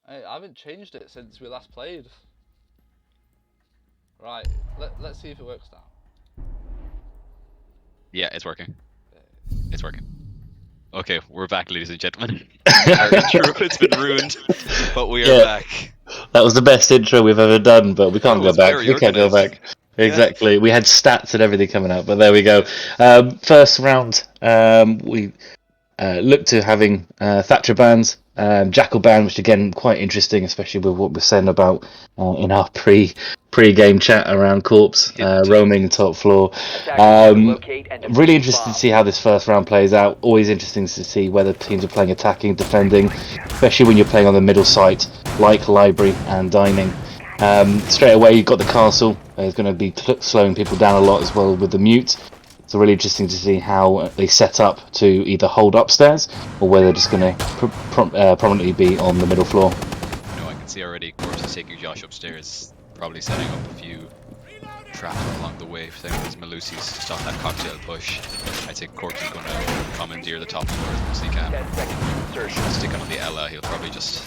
I haven't changed it since we last played. Right, let's see if it works now. Yeah, it's working. It's working. Okay, we're back, ladies and gentlemen. Our intro has been ruined, but we are back. That was the best intro we've ever done, but we can't go back. Very We can't go organised. back. Exactly. We had stats and everything coming out, but there we go. First round, we looked to having Thatcher bands, Jackal band, which again quite interesting, especially with what we're saying about in our pre-game chat around Corpse roaming top floor. Really interested to see how this first round plays out. Always interesting to see whether teams are playing attacking, defending, especially when you're playing on the middle site like library and dining. Straight away you've got the castle. It's going to be slowing people down a lot as well with the mute. So really interesting to see how they set up to either hold upstairs or whether they're just going to prominently be on the middle floor. I can see already Corpse is taking Josh upstairs, probably setting up a few traps along the way, setting up his Malusis to stop that cocktail push. I think Corpse is going to commandeer the top floor as much as he can. Sticking on the Ella, he'll probably just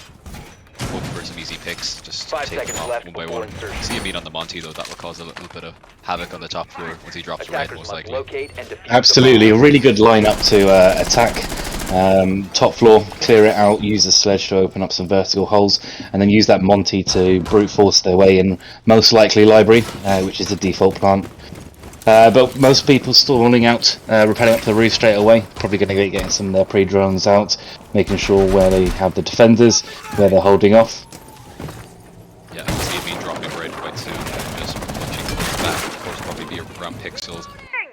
hope for some easy picks, just take them off one by one. See him beat on the Monty though, that will cause a little bit of havoc on the top floor once he drops the red most likely. Absolutely, a really good lineup to attack top floor, clear it out, use the sledge to open up some vertical holes, and then use that Monty to brute force their way in, most likely library, which is the default plant. But most people stalling out, rappelling up to the roof straight away. Probably going to be getting some of their pre-drones out, making sure where they have the defenders, where they're holding off. Yeah, I can see me dropping red quite soon. Just watching back, of course, probably be around pixels,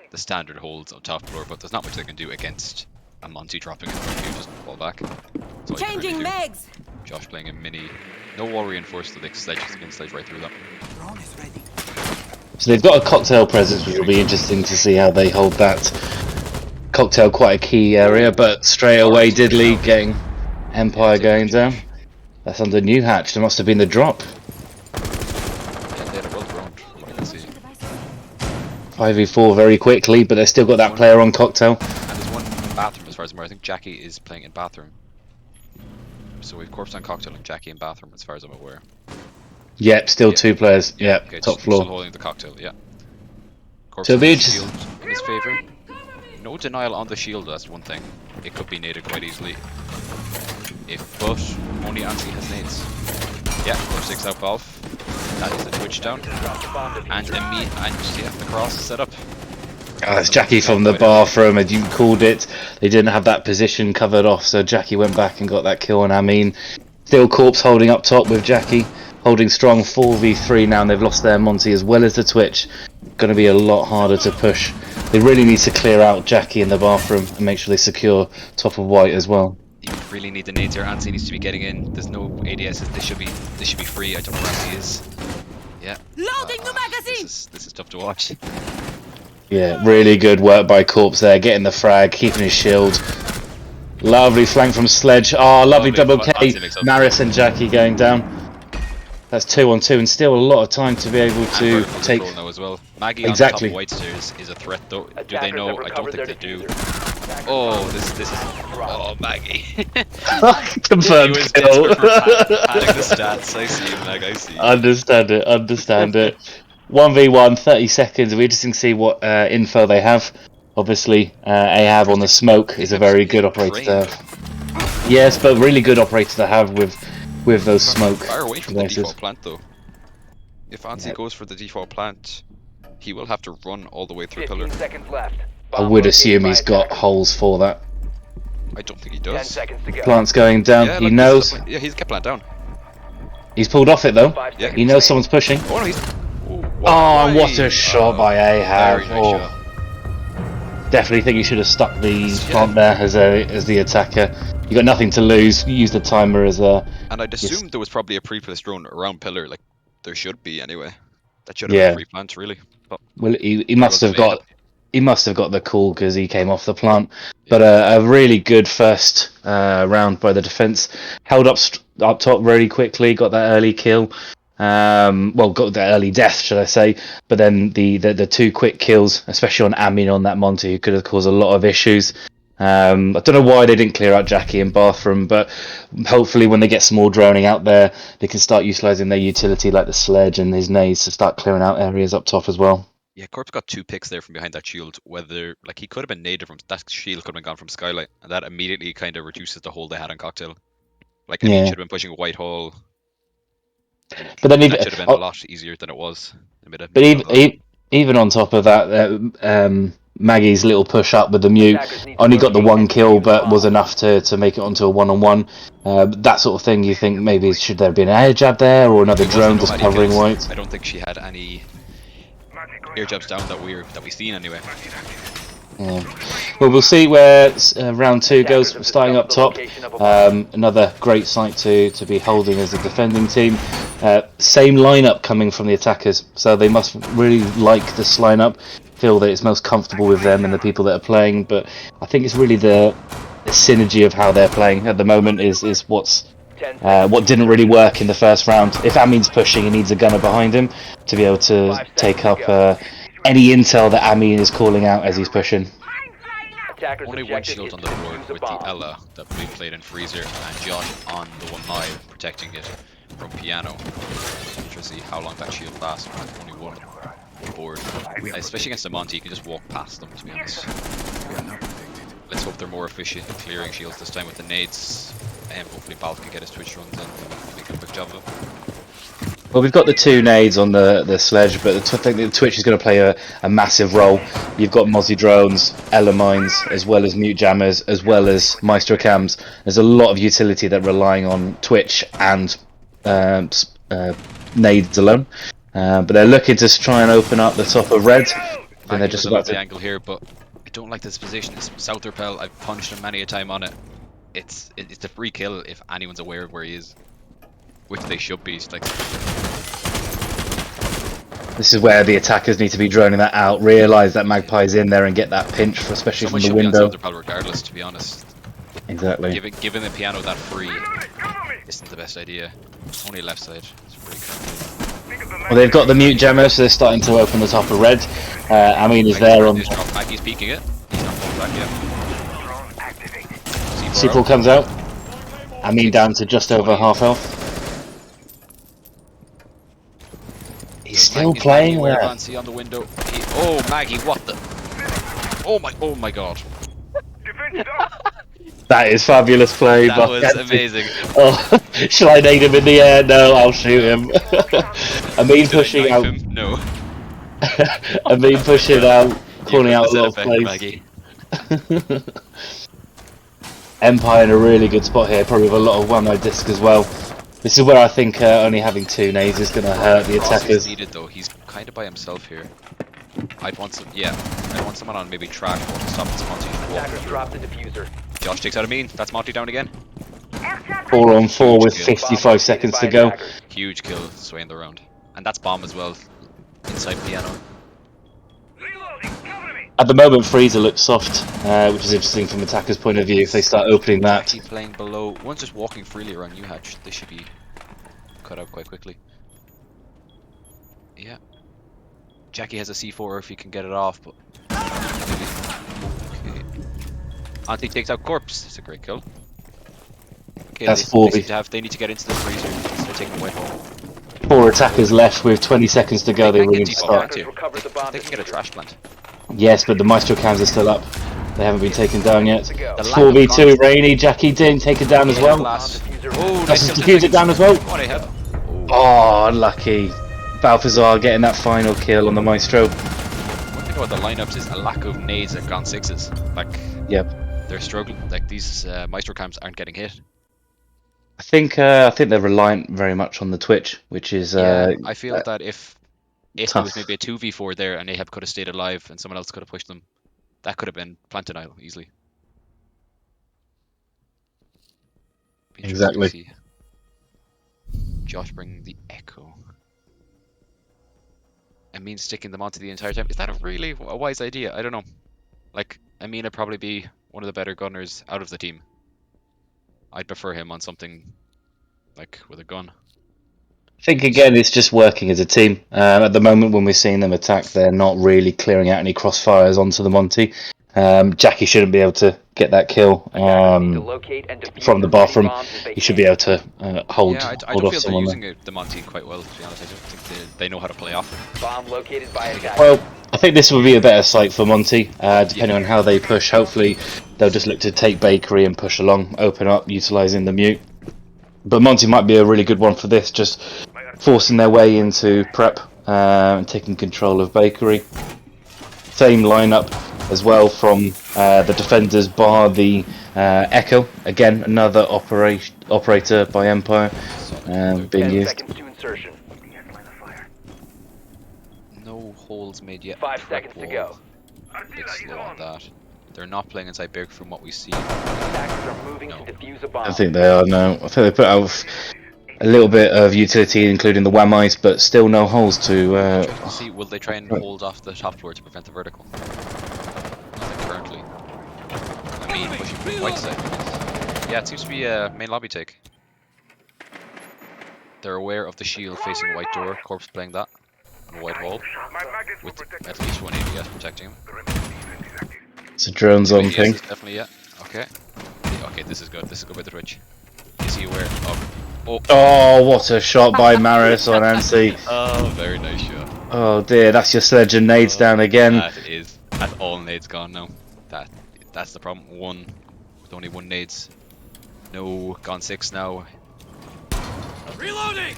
the standard holds on top floor, but there's not much they can do against a Monty dropping in front of you, just fall back. Changing really legs! Josh playing a mini, no wall reinforced, so they can sledge right through them. So they've got a cocktail presence, which will be interesting to see how they hold that. Cocktail quite a key area, but straight away Diddley getting Empire going down. That's under New Hatch. There must have been the drop. Yeah, they had a well thrown, you can see. 5v4 very quickly, but they've still got that player on cocktail. And there's one bathroom as far as I'm aware. I think Jackie is playing in bathroom. So we've Corpse on cocktail and Jackie in bathroom as far as I'm aware. Yep, still two players. Yep, okay, top floor. Still holding the cocktail, yeah. Corpse So be shield in his favour. No denial on the shield, that's one thing. It could be naded quite easily. But only Ansi has nades. Yeah, 4-6 out Balf. That is the Twitch down. And the cross is set up. That's Jackie from the bathroom, and you called it. They didn't have that position covered off, so Jackie went back and got that kill on Amin. Still Corpse holding up top with Jackie. Holding strong 4v3 now, and they've lost their Monty as well as the Twitch. Going to be a lot harder to push. They really need to clear out Jackie in the bathroom and make sure they secure top of white as well. You really need the nades here. Ansi needs to be getting in. There's no ADS. This should be free. I don't know where Ansi is. Yeah. Loading new magazine. This is tough to watch. Yeah, really good work by Corpse there, getting the frag, keeping his shield. Lovely flank from Sledge. Oh, lovely double K. Maris and Jackie going down. That's 2-on-2 and still a lot of time to be able to take. Now as well. Maggie exactly. on top of White Stairs is a threat though. Do they know? I don't think they do. Oh, this is. Oh, Maggie. Confirmed kill. Padding the stats. I see you, Mag. I see you. Understand it. 1v1, 30 seconds. We're interesting to see what info they have. Obviously, Ahab on the smoke is a very good operator to have. Yes, but really good operator to have with those smoke. Far away from the default plant though. If Ansi goes for the default plant, he will have to run all the way through pillar. I would assume he's got holes for that. I don't think he does. Plant's going down. Yeah, he knows. Yeah, he's kept plant down. He's pulled off it though. Yeah, he knows someone's pushing. Oh, no, he's... Oh, what a shot by Ahab. Shot. Definitely think you should have stuck the plant there as the attacker. You got nothing to lose. Use the timer as a. And I'd assume there was probably a pre-placed drone around pillar, like there should be anyway. That should have been a free plant, really. But well, he must have got. He must have got the call because he came off the plant. But a really good first round by the defense. Held up top really quickly. Got that early kill. Got the early death, should I say? But then the two quick kills, especially on Amin on that Monty, who could have caused a lot of issues. I don't know why they didn't clear out Jackie and Bathroom, but hopefully when they get some more droning out there, they can start utilising their utility like the sledge and his nades to start clearing out areas up top as well. Yeah, Corpse got 2 picks there from behind that shield. Whether he could have been naded from that shield, could have been gone from Skylight, and that immediately kind of reduces the hole they had on Cocktail. I mean, should have been pushing a white hole. But then that should have been a lot easier than it was. Even on top of that, Maggie's little push up with the mute only got the 1 kill, but was enough to make it onto a 1-on-1. That sort of thing. You think maybe should there have been an air jab there or another drone just covering white? I don't think she had any air jabs down that we've seen anyway. Yeah. Well, we'll see where round 2 goes. Starting up top, another great site to be holding as a defending team. Same lineup coming from the attackers, so they must really like this lineup, feel that it's most comfortable with them and the people that are playing. But I think it's really the synergy of how they're playing at the moment is what didn't really work in the first round. If Amin's pushing, he needs a gunner behind him to be able to take up any intel that Amin is calling out as he's pushing. Only 1 shield on the board with the Ella that we played in Freezer, and Josh on the 1 live protecting it from Piano. Interesting to see how long that shield lasts. Only 1 board, especially against the Monty, you can just walk past them. To be honest, let's hope they're more efficient at clearing shields this time with the nades, and hopefully Balf can get his Twitch runs in and make a quick job of it. Well, we've got the 2 nades on the sledge, but I think the Twitch is going to play a massive role. You've got Mozzie drones, Ella mines, as well as mute jammers, as well as Maestro cams. There's a lot of utility that relying on Twitch and nades alone. But they're looking to try and open up the top of red. And they're just about the angle here, but I don't like this position. It's South Repel. I've punched him many a time on it. It's a free kill if anyone's aware of where he is. Which they should be. This is where the attackers need to be droning that out, realise that Magpie's in there and get that pinch, especially from the window. Regardless, to be honest. Exactly. Giving the Piano that free isn't the best idea. Only left side. It's pretty cool. Well, they've got the mute jammer, so they're starting to open the top of red. Amin is there on... Maggie's peeking it. He's not going back yet. C4 comes out. Amin down to just over half health. He's still playing there. On the window. Oh, Maggie, what the? Oh my god. That is fabulous play. That was amazing. Oh, shall I nade him in the air? No, I'll shoot him. Amin pushing out. No. Amin pushing out, calling out a lot of plays. Empire in a really good spot here, probably with a lot of one-eye disc as well. This is where I think only having 2 nades is going to hurt the attackers. Needed though. He's kind of by himself here. I'd want someone on maybe track to stop this Monty. Drop the diffuser. Josh takes out Amin. That's Monty down again. 4 on 4 with 55 seconds to go. Huge kill, swaying the round, and that's bomb as well. Inside Piano. At the moment, Freezer looks soft, which is interesting from attackers' point of view. If they start opening that, Jackie playing below. One's just walking freely around U hatch. They should be cut out quite quickly. Yeah. Jackie has a C4 if he can get it off, but okay. Auntie takes out Corpse. That's a great kill. Okay, that's 40. They need to get into the freezer. They're taking the white hole. 4 attackers left with 20 seconds to go. They will need to start. They can get a trash plant. Yes, but the Maestro cams are still up. They haven't been taken down yet. 4v2, Rainy, Jackie didn't take it down as well. Oh, Does defuse it down as well? What I have? Oh, unlucky. Balthazar getting that final kill on the Maestro. One thing about the lineups is a lack of nades at Gone 6s. Yep. They're struggling. Like these Maestro cams aren't getting hit. I think they're reliant very much on the Twitch, which is I feel that if there was maybe a 2v4 there and Ahab could have stayed alive and someone else could have pushed them, that could have been plant denial easily. Exactly. Josh bringing the echo. I mean, sticking them onto the entire time. Is that a really wise idea? I don't know. Like, Amina probably be one of the better gunners out of the team. I'd prefer him on something like with a gun. I think again it's just working as a team. At the moment when we're seeing them attack, they're not really clearing out any crossfires onto the Monty. Jackie shouldn't be able to get that kill from the bathroom. He should be able to hold I hold don't off feel they're someone there. using the Monty quite well, to be honest. I don't think they know how to play off him. Bomb located by a guy. Well, I think this will be a better site for Monty, depending on how they push. Hopefully, they'll just look to take Bakery and push along, open up, utilising the mute. But Monty might be a really good one for this, just forcing their way into prep and taking control of Bakery. Same lineup as well from the defenders, bar the Echo. Again, another operator by Empire being 10 used. seconds to insertion. No holes made yet. 5 seconds to go. A bit slow on that. They're not playing inside Bakery from what we see. Attackers are moving to defuse a bomb. I think they are now. I think they put out a little bit of utility, including the wham eyes, but still no holes to. Try to see, will they try and hold off the top floor to prevent the vertical? Nothing currently. I mean, pushing from the white side. Yeah, it seems to be a main lobby take. They're aware of the shield facing white door. Corpse playing that on white wall with at least one ADS protecting him. It's a drone zone ADS thing. is definitely, yeah. Okay. Okay, this is good. This is good with the Twitch. Is he aware of? Oh, what a shot by Maris on Ansi. Oh, very nice shot. Oh dear, that's your sledge and nades down again. That's all nades gone now. That's the problem. One with only one nades. No, gone 6 now. Reloading.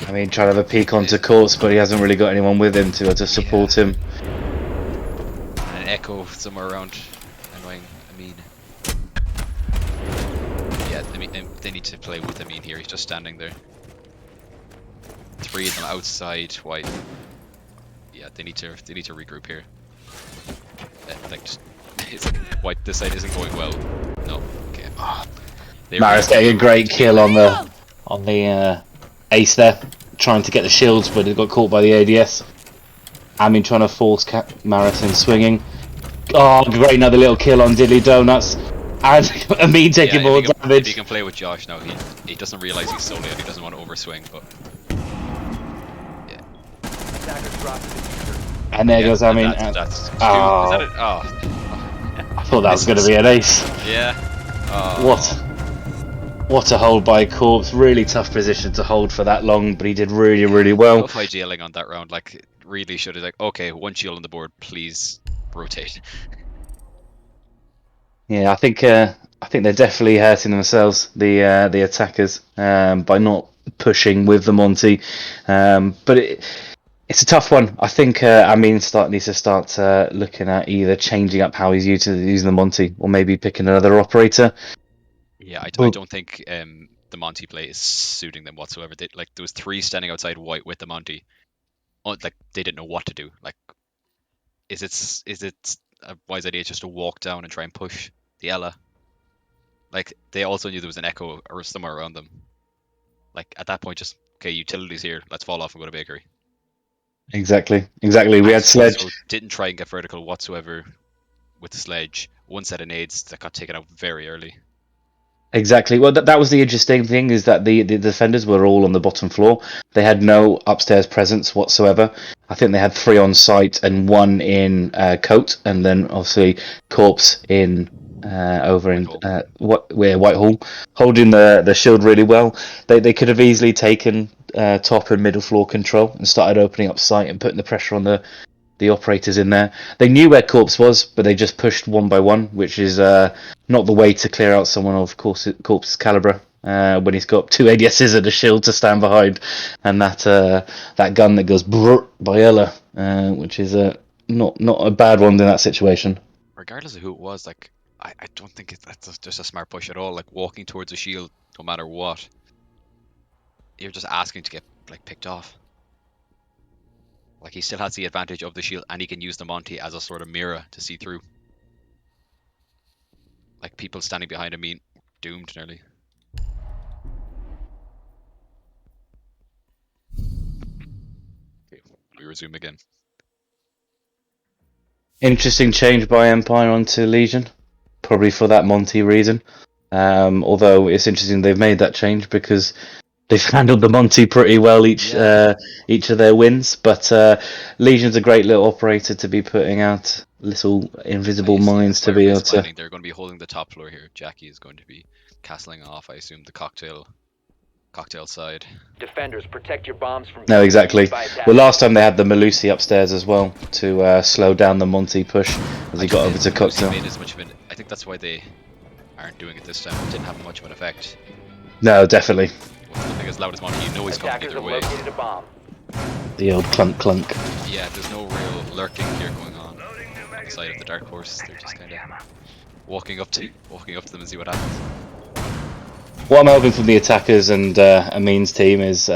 I mean, trying to have a peek onto Courts, but he hasn't really got anyone with him to support him. And an Echo somewhere around. Annoying. Yeah, they need to play with Amin here. He's just standing there. 3 of them outside. Why? Yeah, they need to regroup here. Like just, this side isn't going well. No. Okay. Maris getting a great kill on the ace there, trying to get the shields, but he got caught by the ADS. Amin trying to force Maris in swinging. Oh, great! Another little kill on Diddly Donuts, and Amin taking more damage. If he can play with Josh now, he doesn't realise he's solo yet. He doesn't want to overswing, but yeah. And there goes Amin. That's is oh. that it? Oh. I thought that was going to be an ace. Yeah. Oh. What a hold by Corpse. Really tough position to hold for that long, but he did really well. Tough IGLing on that round. Like, really should have, like, okay, one shield on the board, please rotate. Yeah, I think they're definitely hurting themselves, the attackers, by not pushing with the Monty. But it's a tough one. I think Amin needs to start looking at either changing up how he's using the Monty, or maybe picking another operator. Yeah, I don't think the Monty play is suiting them whatsoever. There was 3 standing outside white with the Monty. Oh, like they didn't know what to do. Like, is it a wise idea just to walk down and try and push the Ella? Like, they also knew there was an Echo or somewhere around them. Like, at that point, just okay, utilities here. Let's fall off and go to Bakery. Exactly. We had Sledge. So didn't try and get vertical whatsoever with the Sledge. One set of nades that got taken out very early. Exactly. Well, that was the interesting thing, is that the defenders were all on the bottom floor. They had no upstairs presence whatsoever. I think they had 3 on site and 1 in Coat, and then obviously Corpse in over in Whitehall, holding the shield really well. They could have easily taken top and middle floor control and started opening up site and putting the pressure on the operators in there. They knew where Corpse was, but they just pushed one by one, which is not the way to clear out someone of Corpse's caliber when he's got 2 ADSs and a shield to stand behind, and that gun that goes brrr by Ella, which is not a bad one in that situation. Regardless of who it was, like I don't think that's just a smart push at all. Like, walking towards a shield, no matter what, you're just asking to get like picked off. Like, he still has the advantage of the shield, and he can use the Monty as a sort of mirror to see through. Like, people standing behind him mean doomed nearly. Okay, we resume again. Interesting change by Empire onto Legion, probably for that Monty reason. Although it's interesting they've made that change, because they've handled the Monty pretty well each of their wins. But Legion's a great little operator to be putting out little invisible You see mines to the be able Firebase to. mining, they're going to be holding the top floor here. Jackie is going to be castling off, I assume, the cocktail side. Defenders, protect your bombs from No, being exactly. used by attackers. Well, last time they had the Malusi upstairs as well to slow down the Monty push as he got over to cocktail. Made as much of I think that's why they aren't doing it this time. It didn't have much of an effect. No, definitely. Nothing as loud as Monty. You know he's coming Attackers either have way. located a bomb. The old clunk clunk. Yeah, there's no real lurking here going on the side of the Dark Horse. They're just kind of walking up to them and see what happens. What I'm hoping from the attackers and Amin's team is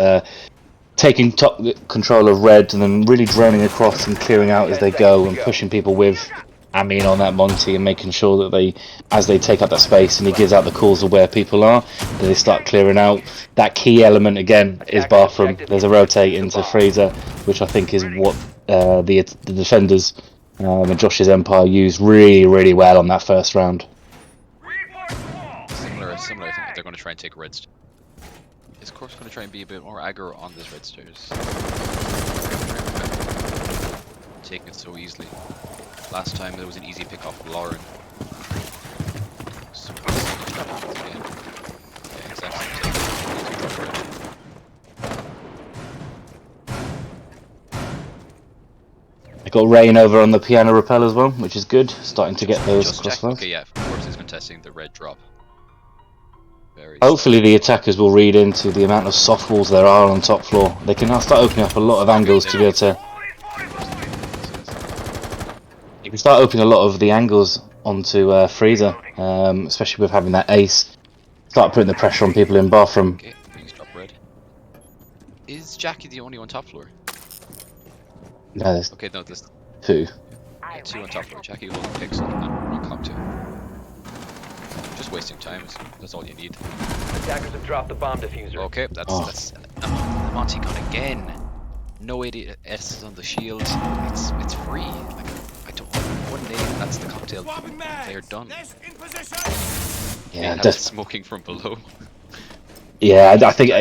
taking top control of red and then really droning across and clearing out as they go and pushing people with Amin on that Monty and making sure that they, as they take up that space and he gives out the calls of where people are, that they start clearing out. That key element again is bathroom. There's a rotate into freezer, which I think is what the defenders and Josh's Empire used really well on that first round. Similar. I think they're going to try and take reds. Is Corpse going to try and be a bit more aggro on this red stairs? Taking it so easily. Last time there was an easy pick off of Lauren. So again. Yeah, exactly. They got rain over on the piano rappel as well, which is good. Starting to get those crossfires. Okay, yeah, Corpse is contesting the red drop. Hopefully the attackers will read into the amount of soft walls there are on top floor. They can now start opening up a lot of angles to be able to... You can start opening a lot of the angles onto Freezer, especially with having that ace. Start putting the pressure on people in bathroom. Okay, please drop red. Is Jackie the only on top floor? No, there's Okay, no, there's two. two on top floor. Jackie will pick some and cocktail. Just wasting time, that's all you need. Attackers have dropped the bomb diffuser. Okay, that's Monty gun again. No ADS on the shield. It's free. Like, I don't one name. That's the cocktail. They're done. Yeah, just smoking from below. Yeah, I think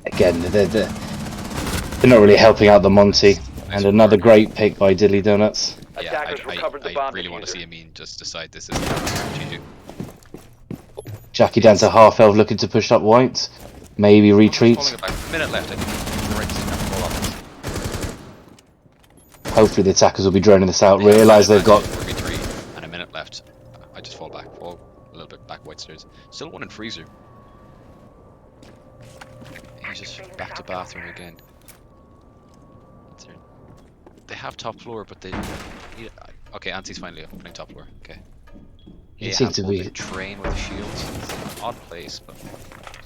again they're not really helping out the Monty. And another great pick by Diddley Donuts. Yeah, I really want to see Amin just decide this is GG. Jackie down to half elf looking to push up white. Maybe retreat. Minute left, I think. Right, Hopefully the attackers will be droning this out. Realise they've got 3 and a minute left. I just fall a little bit back white stairs. Still one in freezer. He's just back to bathroom again. They have top floor, but they need... Okay, Ansi's finally opening top floor. Okay. It seems to be train with shields. It's an odd place, but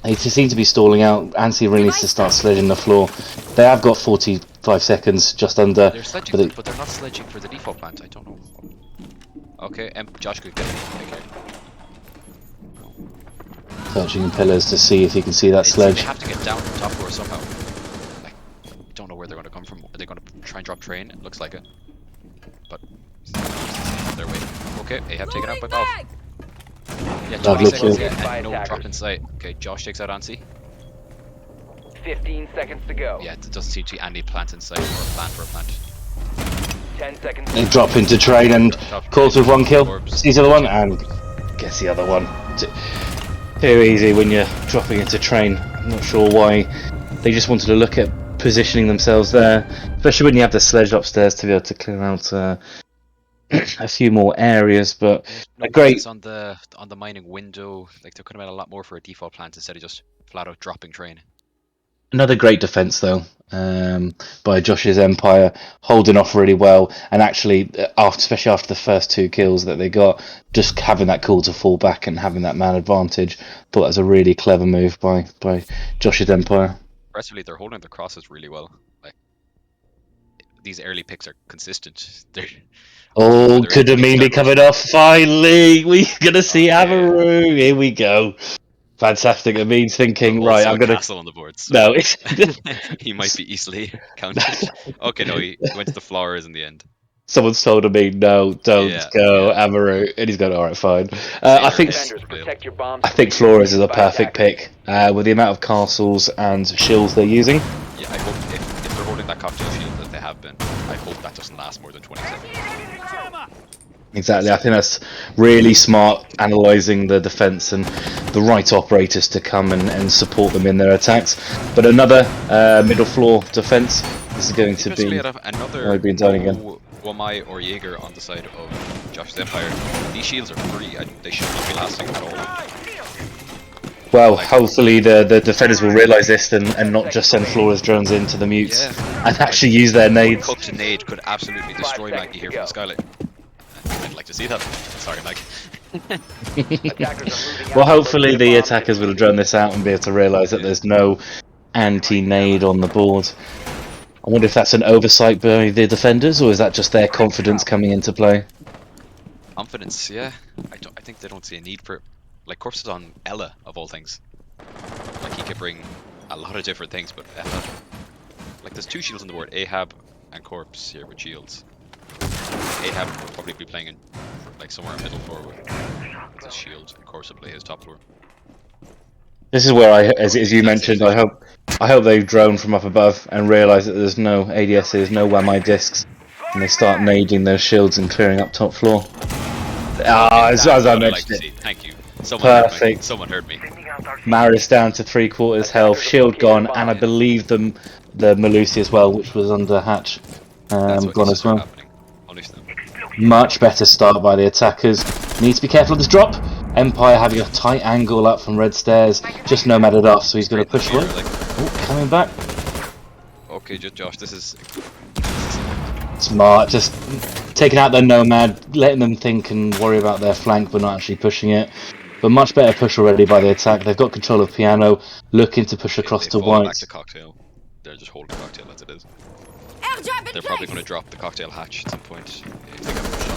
they seem to be stalling out. Ansi really needs to start sledging the floor. They have got 45 seconds, just under. they're sledging, but they're not sledging for the default plant. I don't know. Okay, Josh could get it. Searching in pillars to see if he can see that sledge. They have to get down to the top floor somehow. Like, don't know where they're going to come from. Are they going to try and drop train? It looks like it. But they're waiting. Okay, they have taken out by Valve. Yeah, 20 seconds, and no drop in sight. Okay, Josh takes out Ansi. 15 seconds to go. Yeah, it doesn't seem to be any plant in sight or a plan for a plant. 10 seconds. They drop into train and calls with one kill. Sees the other one and gets the other one. Too easy when you're dropping into train. I'm not sure why. They just wanted to look at positioning themselves there, especially when you have the sledge upstairs to be able to clear out a few more areas. But no great on the mining window. Like, there could have been a lot more for a default plant instead of just flat out dropping train. Another great defense though, by Josh's Empire, holding off really well, and actually, especially after the first 2 kills that they got, just having that call to fall back and having that man advantage. Thought that was a really clever move by Josh's Empire. Impressively, they're holding the crosses really well. Like, these early picks are consistent. Could have mean be coming off finally. We're gonna see Amaru. Here we go. Fantastic. It means thinking, right, I'm gonna castle on the board. So no, it's he might be easily counted. Okay, no, he went to the flowers in the end. Someone's told me, no, don't Yeah, go yeah. Amaru, and he's going, all right, fine. I think Defenders, protect your bombs I from think being Flores is received a by perfect attackers. pick with the amount of castles and shields they're using. Yeah, I hope if they're holding that cocktail shield that they have been, I hope that doesn't last more than 20 seconds. Exactly, I think that's really smart, analysing the defence and the right operators to come and support them in their attacks. But another middle floor defence. This is going to Interestingly be enough, another being done again. no Wamai or Jaeger on the side of Josh's Empire. These shields are free. They should not be lasting at all. Well, hopefully the defenders will realise this and not just send Flores drones into the mutes and actually use their nades. Cooked nade could absolutely destroy 5 Maggie seconds here to from the skylight. I'd like to see that. Sorry, Mag. Attackers are moving out Well, to hopefully locate a the bomb attackers will diffuser. drone this out and be able to realise that there's no anti-nade on the board. I wonder if that's an oversight by the defenders, or is that just their confidence coming into play? Confidence, yeah. I think they don't see a need for it. Like, Corpse is on Ella, of all things. Like, he could bring a lot of different things, but Ella... Like, there's two shields on the board, Ahab and Corpse here with shields. Ahab will probably be playing in, like, somewhere in middle floor with his shield, and Corpse will play his top floor. This is where as you mentioned, I hope they drone from up above and realise that there's no ADSs, no WAMI discs, and they start nading those shields and clearing up top floor. As I mentioned it. Thank you. Someone heard me. Perfect. Someone heard me. Maris down to 3/4 health, shield gone, and I believe the Malusi as well, which was under hatch, That's what gone needs as to well. start happening. Punish them. Much better start by the attackers. Need to be careful of this drop. Empire having a tight angle up from red stairs, just nomaded off, so he's going to push away. Like, Oh, coming back. okay, Josh, this is Smart, just taking out their nomad, letting them think and worry about their flank, but not actually pushing it. But much better push already by the attack. They've got control of piano, looking to push across they to fall white. back to cocktail. They're just holding cocktail as it is. Airdrop in They're probably place. going to drop the cocktail hatch at some point if they get pushed on.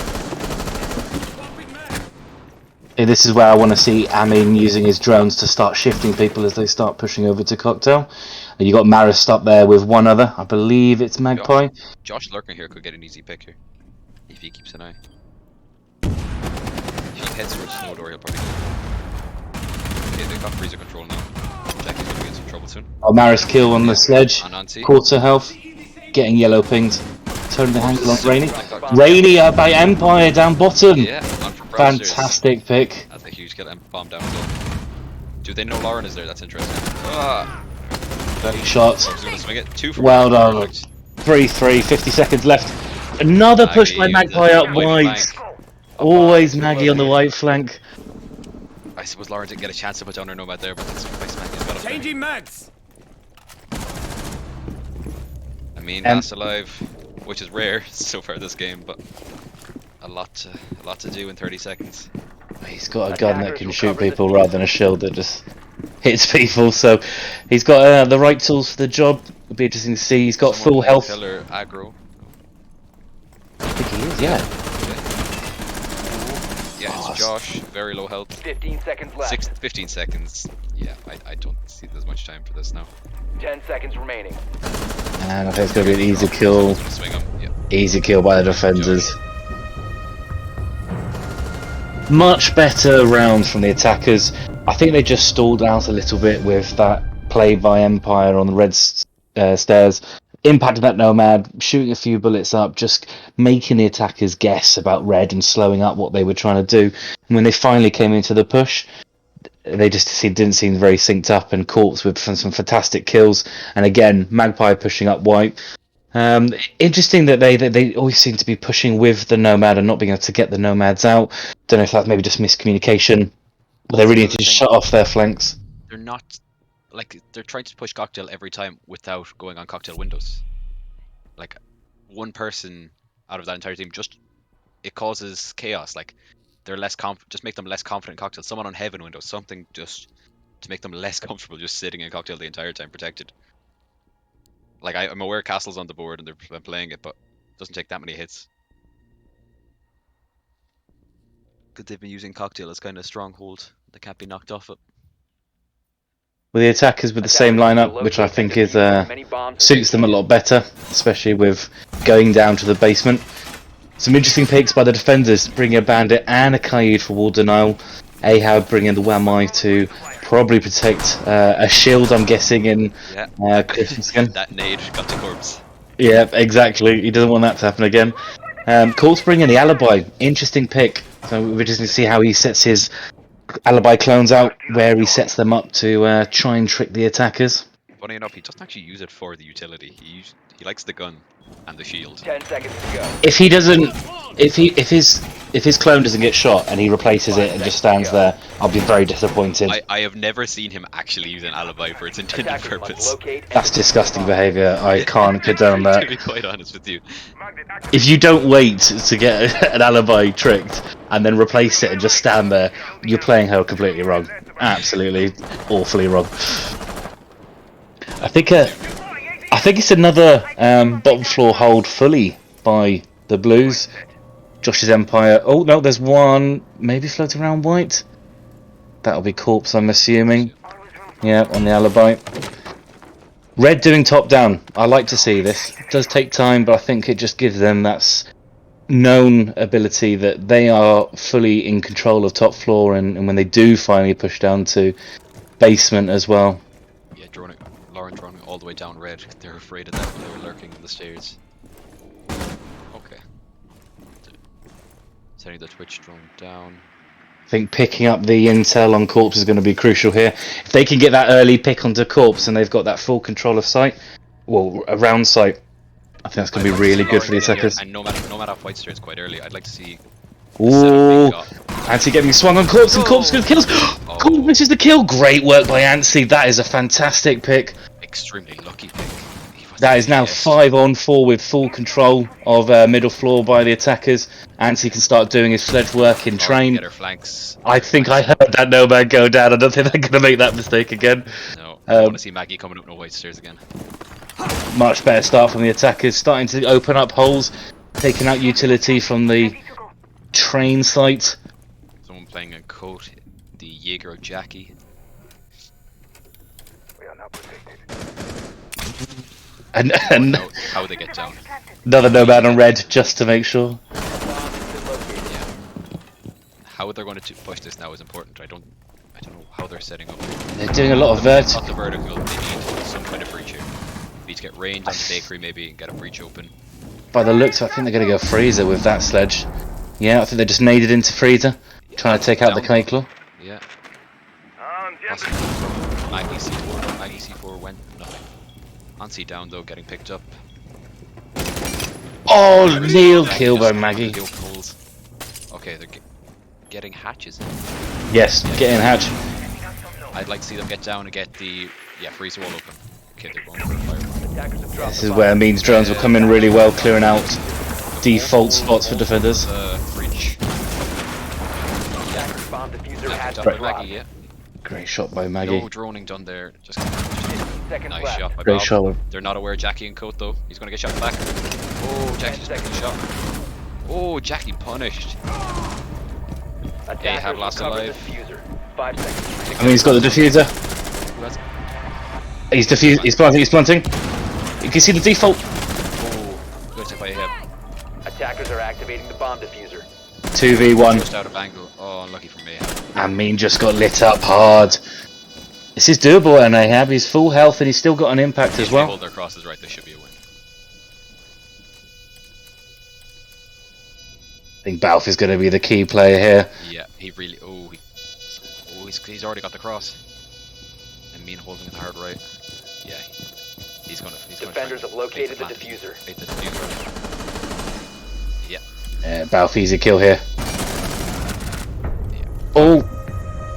This is where I want to see Amin using his drones to start shifting people as they start pushing over to cocktail. And you got Marist up there with one other. I believe it's Magpie. Josh lurking here could get an easy pick here if he keeps an eye. If he heads towards snow door, he'll probably. Okay, they've got freezer control now. Jackie's going to get in some trouble soon. Oh, Marist kill on the sledge. On Nancy. Quarter health. Getting yellow pinged. Turning the angle on Rainy. Rainy by Empire down bottom. Yeah, on from Browsters. Fantastic pick. That's a huge kill and bomb down as well. Do they know Lauren is there? That's interesting. Ah, 30 shots. He's going to swing it. 2 for Well one. done. 3-3, 50 seconds left. Another push by Magpie up wide. Always Maggie on the white flank. I suppose Lauren didn't get a chance to put down her nomad there, but that's nice Maggie's got up there. Changing mags. I mean, last alive, which is rare so far this game, but a lot to do in 30 seconds. He's got a gun that can shoot people rather than a shield that just hits people, so he's got the right tools for the job. It'll be interesting to see. He's got full health. Killer aggro. I think he is, yeah. Yeah, it's Josh, very low health. 15 seconds left. 15 seconds. Yeah, I don't see there's much time for this now. 10 seconds remaining. And I think it's going to be an easy kill. Gonna swing him. Yeah. Easy kill by the defenders. Much better rounds from the attackers. I think they just stalled out a little bit with that play by Empire on the red stairs. Impacting that nomad, shooting a few bullets up, just making the attackers guess about red and slowing up what they were trying to do. And when they finally came into the push, they just didn't seem very synced up, and Corpse with some fantastic kills. And again, Magpie pushing up white. Interesting that they always seem to be pushing with the nomad and not being able to get the nomads out. Don't know if that's maybe just miscommunication, but they really need to shut off their flanks. They're not like they're trying to push cocktail every time without going on cocktail windows. Like one person out of that entire team it causes chaos. Like they're less just make them less confident in cocktail. Someone on heaven windows, something just to make them less comfortable just sitting in cocktail the entire time protected. Like I'm aware castle's on the board and they're playing it, but it doesn't take that many hits. Because they've been using cocktail as kind of a stronghold. They can't be knocked off it. With the attackers with the same lineup, which I think is suits them a lot better, especially with going down to the basement. Some interesting picks by the defenders, bringing a bandit and a Kaid for wall denial. Ahab bringing the Wamai to probably protect a shield, I'm guessing, in Yeah. Christmaskin. That nade got to corpse. Yeah, exactly. He doesn't want that to happen again. Corpse bringing the alibi. Interesting pick. So we're just going to see how he sets his alibi clones out, where he sets them up to try and trick the attackers. Funny enough, he doesn't actually use it for the utility. He likes the gun and the shield. 10 seconds to go. If he doesn't, if his clone doesn't get shot and he replaces it and just stands there, I'll be very disappointed. I have never seen him actually use an alibi for its intended Attackers must purpose. locate and That's disgusting behaviour. I can't condone To that. be quite honest with you. If you don't wait to get an alibi tricked and then replace it and just stand there, you're playing her completely wrong. Absolutely, awfully wrong. I think it's another bottom floor hold fully by the Blues. Josh's Empire. Oh no, there's one maybe floating around white. That'll be corpse, I'm assuming. Yeah, on the alibi. Red doing top down. I like to see this. It does take time, but I think it just gives them that known ability that they are fully in control of top floor, and when they do finally push down to basement as well. Yeah, Lauren droning all the way down red. They're afraid of that when they were lurking in the stairs. Okay. Setting the Twitch drone down. I think picking up the intel on corpse is going to be crucial here. If they can get that early pick onto corpse and they've got that full control of sight, well, around sight, I think that's going to be really good for the attackers. And no matter if white starts quite early, I'd like to see. Ooh, Antsy getting swung on corpse, and corpse good kills. Corpse misses the kill. Great work by Antsy. That is a fantastic pick. Extremely lucky pick. That is now 5-on-4 with full control of middle floor by the attackers. Antsy can start doing his sledge work in train. Get her flanks. I think I heard that nomad go down. I don't think they're going to make that mistake again. No, I want to see Maggie coming up no white stairs again. Much better start from the attackers, starting to open up holes, taking out utility from the train site. Someone playing a coat, the Jaeger Jackie. And How they get down. another nomad on red just to make sure. How they're going to push this now is important. I don't know how they're setting up. They're doing a lot of Not the vertical. They need some kind of breach here. Need to get range on the bakery maybe and get a breach open. By the looks, I think they're going to go freezer with that sledge. Yeah, I think they just naded into freezer, trying to take out the K-Claw. Yeah. Possibly. Maggie C4. Maggie C4 went nothing. Ansi down though, getting picked up. Oh, Neil kill by Maggie. Neil pulls. Okay, they're getting hatches. Yes, getting hatch. I'd like to see them get down and get the freezer wall open. Okay, they're going for a fire. This is where means drones will come in really well, clearing out default spots for defenders. Breach. bomb diffuser has Picked up been by dropped. Maggie, yeah. Great shot by Maggie. No droning done there. Just seconds nice left. shot by Great Bob. shot. They're not aware Jackie and Coat though. He's gonna get shot back. Oh, Jackie just getting shot. Oh, Jackie punished. Attackers Ahab last recover the alive. diffuser. 5 seconds. I mean, he's got the diffuser. Who has it? He's planting. You can see the default. Oh, good tip by Ahab. Attackers are activating the bomb diffuser. 2v1. Just out of angle. Oh, unlucky for me. Amin just got lit up hard. This is doable, and Ahab. He's full health, and he's still got an impact as If they well. hold their crosses right, this should be a win. I think Balf is going to be the key player here. Yeah, he really. He's already got the cross. And Mean holding it hard right. Yeah, he's gonna. Defenders have located the diffuser. Bait the diffuser. Yeah. Balf easy kill here. Yeah. Oh,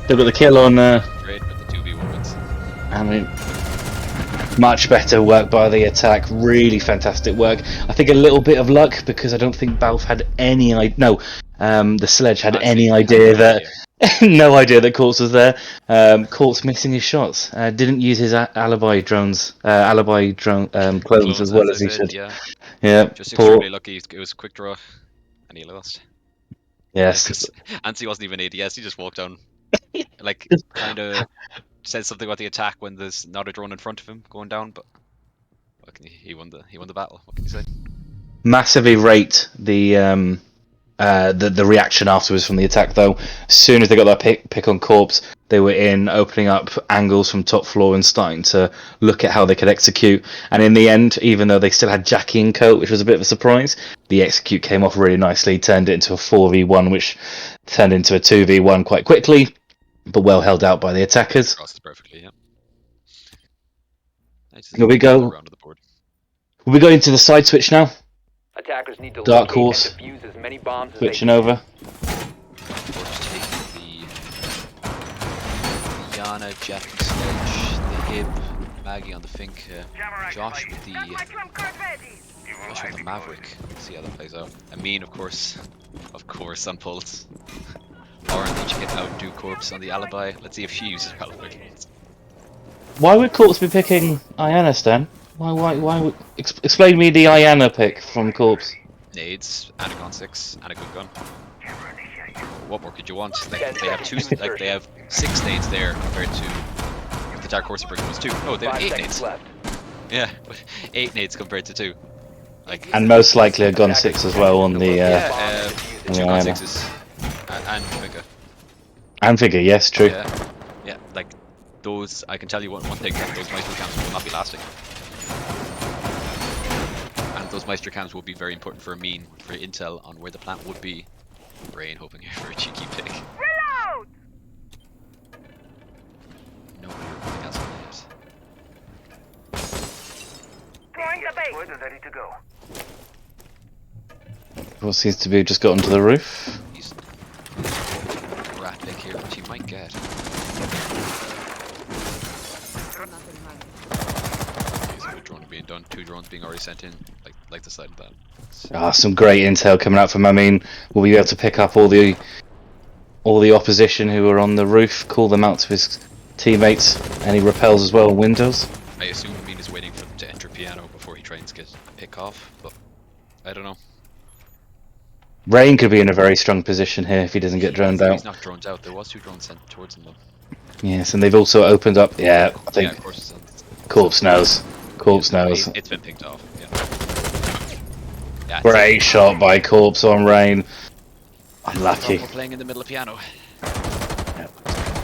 they've got the kill on. Trade with the 2v1 wins. I mean, much better work by the attack. Really fantastic work. I think a little bit of luck because I don't think Balf had any idea. No, the sledge had any idea that. No idea that Corpse was there. Corpse missing his shots. Didn't use his alibi drones, clones as well as he should. Yeah. Yeah. Just poor. extremely lucky. It was a quick draw, and he lost. Yes. Ansi wasn't even ADS. He just walked down, like kind of said something about the attack when there's not a drone in front of him going down. But he won the battle. What can you say? massively rate the reaction afterwards from the attack, though. As soon as they got that pick on Corpse, they were in opening up angles from top floor and starting to look at how they could execute. And in the end, even though they still had Jackie and Coat, which was a bit of a surprise, the execute came off really nicely, turned it into a 4v1, which turned into a 2v1 quite quickly, but well held out by the attackers. Crosses perfectly, yeah. Nice. Here we go. Around the board. We're going to the side switch now. Attackers need to Dark locate Horse. and defuse as many bombs as Switching they can. over. Corpse taking the Yana, Jack and Sledge, the Hib, Maggie on the Fink, Josh with the Maverick. Let's see how that plays out. Amin, of course on Pulse. Lauren, did you get outdo Corpse on the Alibi? Let's see if she uses her Alibi. Why would Corpse be picking Iana, Stan? Why explain me the Iana pick from Corpse. Nades, and a gun 6, and a good gun. What more could you want? Like they have 6 nades there compared to the Dark Horse Brick was 2. No, they have 5 8 seconds nades. left. Yeah, but 8 nades compared to 2. Like And most likely a gun 6 as well on the... yeah, on 2 the gun Iana. 6s and Figure. And figure, yes, true. Yeah, like those. I can tell you one thing: that those Meister cams will not be lasting. And those Meister cams will be very important for Amin, for intel on where the plant would be. Brain hoping for a cheeky pick. Reload! Nobody or anything else on Throwing the bait. Ready to go. What seems to be just got onto the roof. He's rat pick here, which he might get. There's a good drone being done. 2 drones being already sent in, like the side of that. Some great intel coming out from Amin. We'll be able to pick up all the opposition who are on the roof, call them out to his teammates, and he repels as well windows. I assume Amin is waiting for them to enter piano before he tries to get pick off, but I don't know. Rain could be in a very strong position here if he doesn't get droned out. He's not drones out. There was 2 drones sent towards him though. Yes, and they've also opened up. Yeah, I think Yeah, of course it's on. Corpse knows. Corpse knows. It's been picked off. Yeah. Great shot by Corpse on Rain. Unlucky. We're playing in the middle of piano.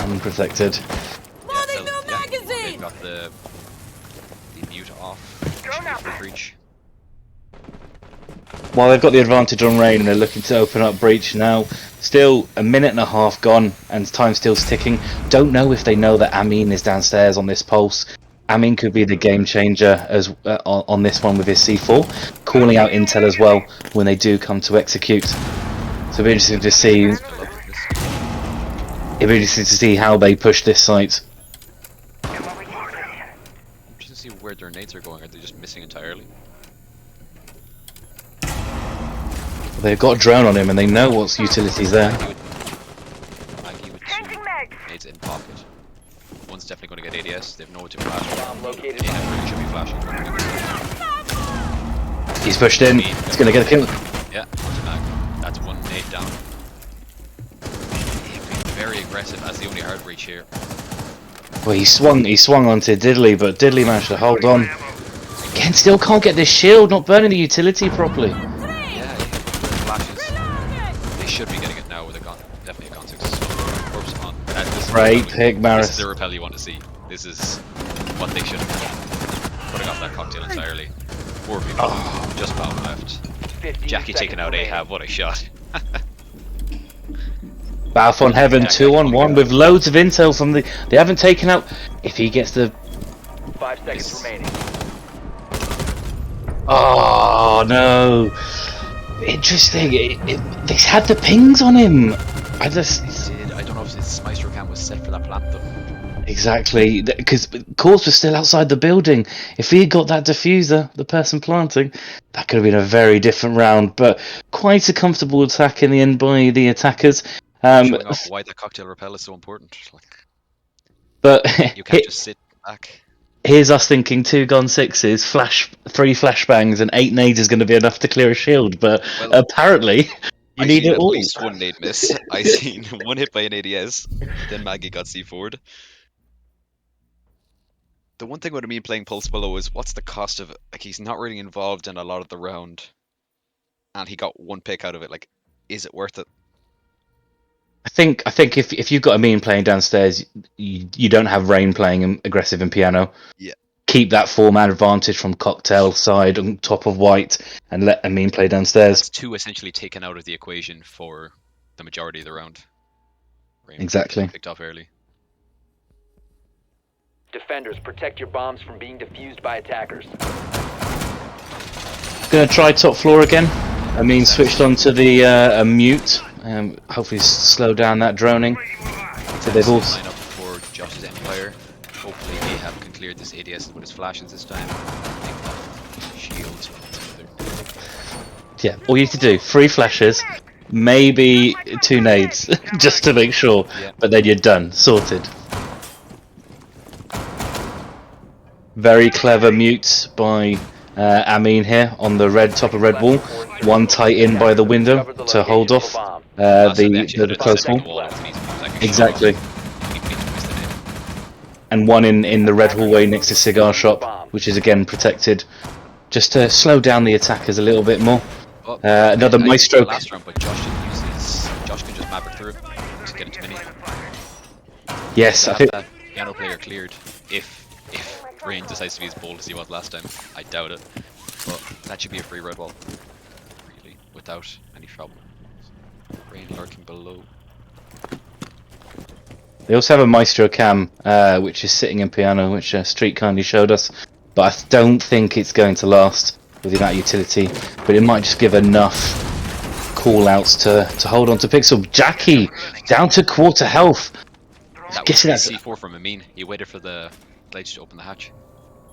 Unprotected. Loading new They've magazine! got the mute off. For breach. While they've got the advantage on Rain and they're looking to open up breach now, still a minute and a half gone and time still ticking. Don't know if they know that Amin is downstairs on this pulse. Amin could be the game changer as on this one with his C4, calling out intel as well when they do come to execute. So it'll be interesting to see. It'll be interesting to see how they push this site. Interesting to see where their nades are going. Are they just missing entirely? They've got a drone on him and they know what's utilities there. Maggie with 2 nades in pocket. One's definitely going to get ADS. They have nowhere to flash. Bomb located. Kane should be flashing. He's pushed in. He's going to get a kill. Yeah, onto Mag. That's 1 nade down. He's been very aggressive as the only hard breach here. Well, he swung onto Diddley, but Diddley managed to hold on. Again, still can't get this shield, not burning the utility properly. Yeah, flashes. They should be getting it now with a gun. Definitely a gun 6. Corpse on. Great pick, This is Maris. the repel you want to see. This is what they should have done. Putting off that cocktail entirely. 4 people. Just Bob left. 15 Jackie taking out seconds Ahab. What a shot. Bath on Heaven, 2-on-1 with loads of intel from the... They haven't taken out... If he gets the... remaining. 5 seconds remaining. Oh, no. Interesting. They had the pings on him. I just... I don't know if this Maestro cam was set for that plant though. Exactly. Because Corpse was still outside the building. If he had got that diffuser, the person planting, that could have been a very different round. But quite a comfortable attack in the end by the attackers. Showing off why that cocktail repel is so important. Like, But you can't just sit back. here's us thinking 2 gun 6s, 3 flashbangs, and 8 nades is going to be enough to clear a shield. But Well, apparently, you need it at all. least 1 nade miss. I seen 1 hit by an ADS. Then Maggie got C4'd. The one thing with me playing Pulse Below is what's the cost of it? Like, he's not really involved in a lot of the round. and he got 1 pick out of it. Like, is it worth it? I think if you've got Amin playing downstairs, you don't have Rain playing aggressive in piano. Yeah. Keep that 4-man advantage from Cocktail side on top of White, and let Amin play downstairs. That's 2 essentially taken out of the equation for the majority of the round. Rain Exactly. picked off early. Defenders, protect your bombs from being defused by attackers. Gonna try top floor again. Amin switched on to the mute. Hopefully slow down that droning. So they've all. Line up for Josh's Empire. Hopefully Ahab can clear this ADS with his flashes this time. Shield. Yeah, all you need to do 3 flashes, maybe 2 nades, just to make sure. Yeah. But then you're done, sorted. Very clever mute by Amin here on the top of red wall. 1 tight in by the window to hold off the close wall. Exactly. And 1 in the red hallway next to Cigar Shop, which is again protected, just to slow down the attackers a little bit more. Another Maestro. Last round, but Josh can just map it through to get into mini. Yes, I think. That piano player cleared if Rain decides to be as bold as he was last time. I doubt it, but that should be a free red wall, really, without any trouble. Rain lurking below. They also have a Maestro cam, which is sitting in piano, which Street kindly showed us. But I don't think it's going to last with the amount of utility. But it might just give enough call-outs to hold on to Pixel. Jackie down to quarter health. That Guessing was that's C4 from Amin. He waited for the blades to open the hatch.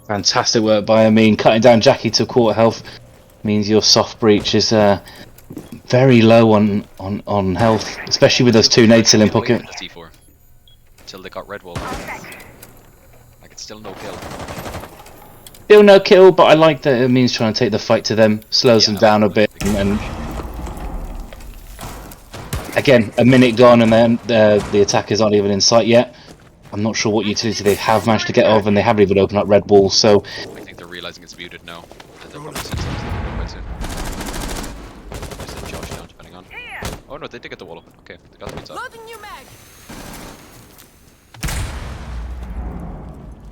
fantastic work by Amin. Cutting down Jackie to quarter health means your soft breach is very low on health, especially with those 2 nades still in pocket. The C4 until they got red wall. Like, it's still no kill. Still no kill, but I like that Amin's trying to take the fight to them, slows them down a bit, and again, a minute gone and then the attackers aren't even in sight yet. I'm not sure what utility they have managed to get off, and they haven't even opened up red walls, so... I think they're realising it's muted now, and they're probably sending something quite soon. They sent Josh down, depending on... Oh no, they did get the wall up. Okay, they got the beats off. Loading new mag.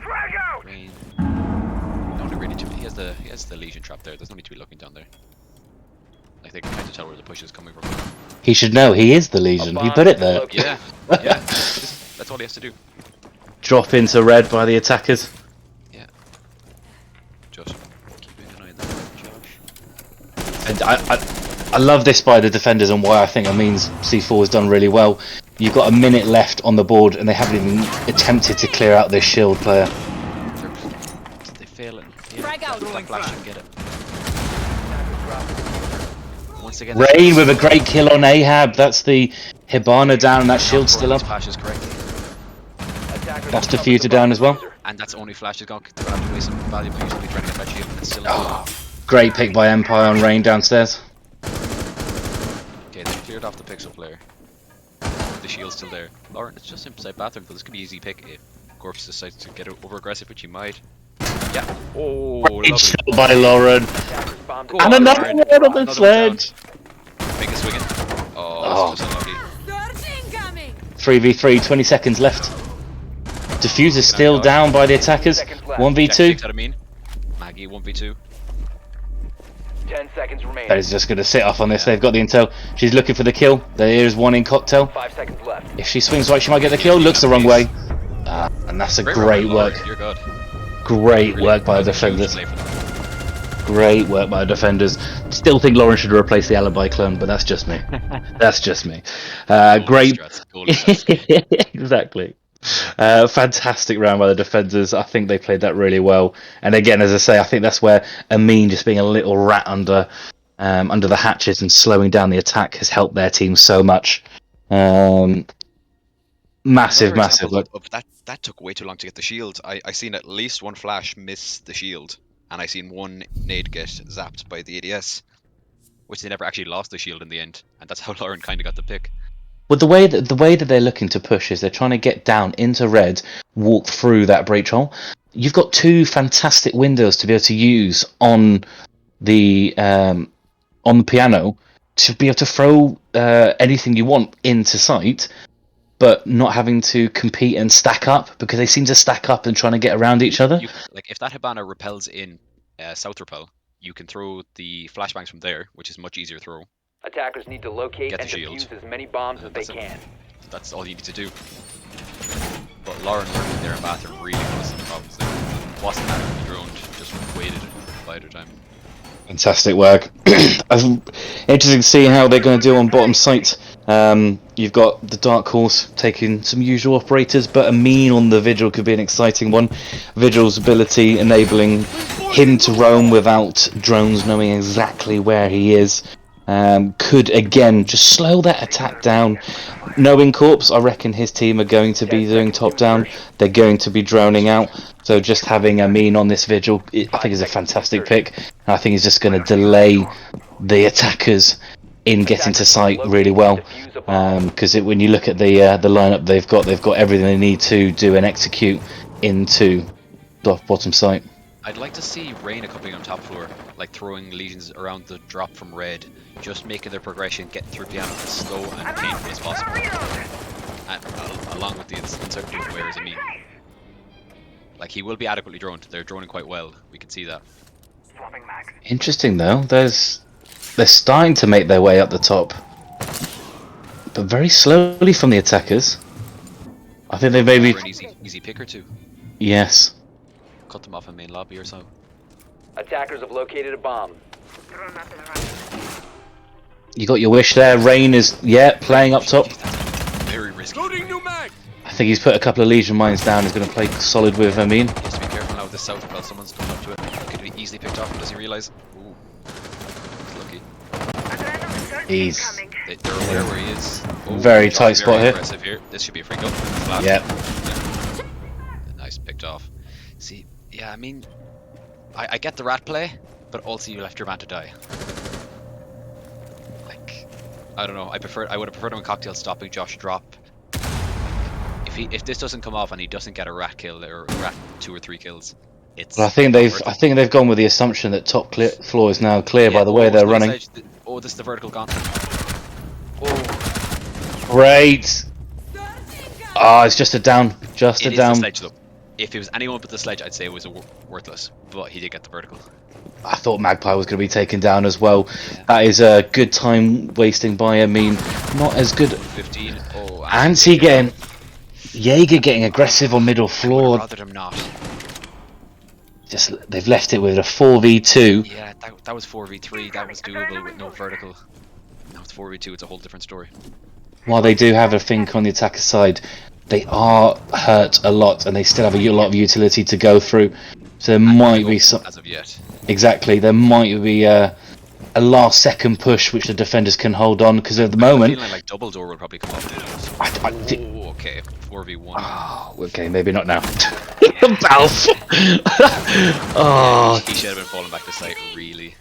Frag out! Rain. No, they really he has the Legion trap there. There's no need to be looking down there. Like, they can kind of tell where the push is coming from. He should know, he is the Legion, he put it there. Yeah, yeah. That's all he has to do. Drop into red by the attackers. Yeah. Just keeping an eye on that, Josh. And I love this by the defenders and why I think Amin's C4 has done really well. You've got a minute left on the board and they haven't even attempted to clear out this shield player. Did they fail it? Yeah, Frag out. that flash didn't get it. Once again, Rain with a great kill on Ahab. That's the Hibana down and that shield's still up. Flashes correctly. That's diffuser down as well. And that's only flashes gone. They're going to have to waste some valuable utility trying to get that shield, and it's still Oh, great pick by Empire on Rain downstairs. Okay, they cleared off the pixel player. The shield's still there. Lauren, it's just inside bathroom, so this could be easy pick if Gorfs decides to get over aggressive, which he might. Yeah. Oh, lovely. Great shot by Lauren. Go And on, another Lauren. one on the Another sledge. Make a swing it. Oh, Oh. that's just unlucky. Surge incoming. 3v3, 20 seconds left. Diffuser still down by the attackers. Jack 1v2. takes out of mean. Maggie 1v2. 10 seconds remaining. That is just going to sit off on this. They've got the intel. She's looking for the kill. There is 1 in Cocktail. 5 seconds left. If she swings right, she might get the kill. Looks the wrong way. And that's a great work. You're good. Great work by the defenders. Great work by the defenders. Still think Lauren should replace the alibi clone, but that's just me. That's just me. Great. Exactly. Fantastic round by the defenders. I think they played that really well. And again, as I say, I think that's where Amin just being a little rat under the hatches and slowing down the attack has helped their team so much. Massive work. That took way too long to get the shield. I seen at least 1 flash miss the shield, and I seen 1 nade get zapped by the ADS, which they never actually lost the shield in the end, and that's how Lauren kind of got the pick. Well, the way that they're looking to push is they're trying to get down into red, walk through that breach hole. You've got 2 fantastic windows to be able to use on the on the piano to be able to throw anything you want into sight, but not having to compete and stack up, because they seem to stack up and trying to get around each other. Like if that Hibana repels in South Repel, you can throw the flashbangs from there, which is much easier to throw. Attackers need to locate Get the and shield. defuse as many bombs as they That's it. can. That's all you need to do. But Lauren lurking there in bathroom really caused some problems there. Wasn't adequately droned, just waited by their time. Fantastic work. Interesting to see how they're going to do on bottom site. You've got the Dark Horse taking some usual operators, but Amin on the Vigil could be an exciting one. Vigil's ability enabling him to roam without drones knowing exactly where he is could again just slow that attack down. Knowing Corpse, I reckon his team are going to be doing top down. They're going to be droning out. So just having Amin on this Vigil, I think is a fantastic pick. I think he's just going to delay the attackers in getting to site really well. Because when you look at the lineup they've got everything they need to do and execute into the bottom site. I'd like to see Reyna coming on top floor, like throwing legions around the drop from red, just making their progression, getting through piano as slow and painful as possible. And, along with the uncertainty of where is Amin. Like, he will be adequately droned. They're droning quite well. We can see that. Interesting though, they're starting to make their way up the top, but very slowly from the attackers. I think they maybe For an easy pick or two. yes. Cut them off in main lobby or so. Attackers have located a bomb. You got your wish there. Rain is playing up top. Very risky. I think he's put a couple of Legion mines down. He's going to play solid with Amin. He has to be careful now with the south while someone's coming up to it. Could be easily picked off. Does he realise? Ooh, he's lucky. He's They're aware where he is. Ooh, very Josh tight spot here. Aggressive here. This should be a free kill. Flat. Yep. Yeah. Nice, picked off. See, yeah, I mean, I get the rat play, but also you left your man to die. Like, I don't know. I would have preferred him in cocktail stopping Josh drop. If this doesn't come off and he doesn't get a rat kill or a rat 2 or 3 kills, it's. Well, I think they've gone with the assumption that top floor is now clear by the way it's they're not running. sledge. Oh, this is the vertical gone. Oh, Great. Ah, it's just a down. Just a it is down. the sledge though. If it was anyone but the sledge, I'd say it was worthless. But he did get the vertical. I thought Magpie was going to be taken down as well. Yeah. That is a good time wasting by Amin. Not as good. 15. Oh, Anti getting. Jaeger getting aggressive on middle floor. Rather than not. Just they've left it with a 4v2. Yeah, that was 4v3. That was doable with no vertical. Now it's 4v2. It's a whole different story. While they do have a think on the attacker side, they are hurt a lot, and they still have a lot of utility to go through. So there might be some. As of yet. Exactly, there might be a last-second push which the defenders can hold on, because at the moment. I'm feeling like double door will probably come off. Oh, okay, 4v1. Oh, okay, maybe not now. Balf. Oh, he should have been falling back to site, really.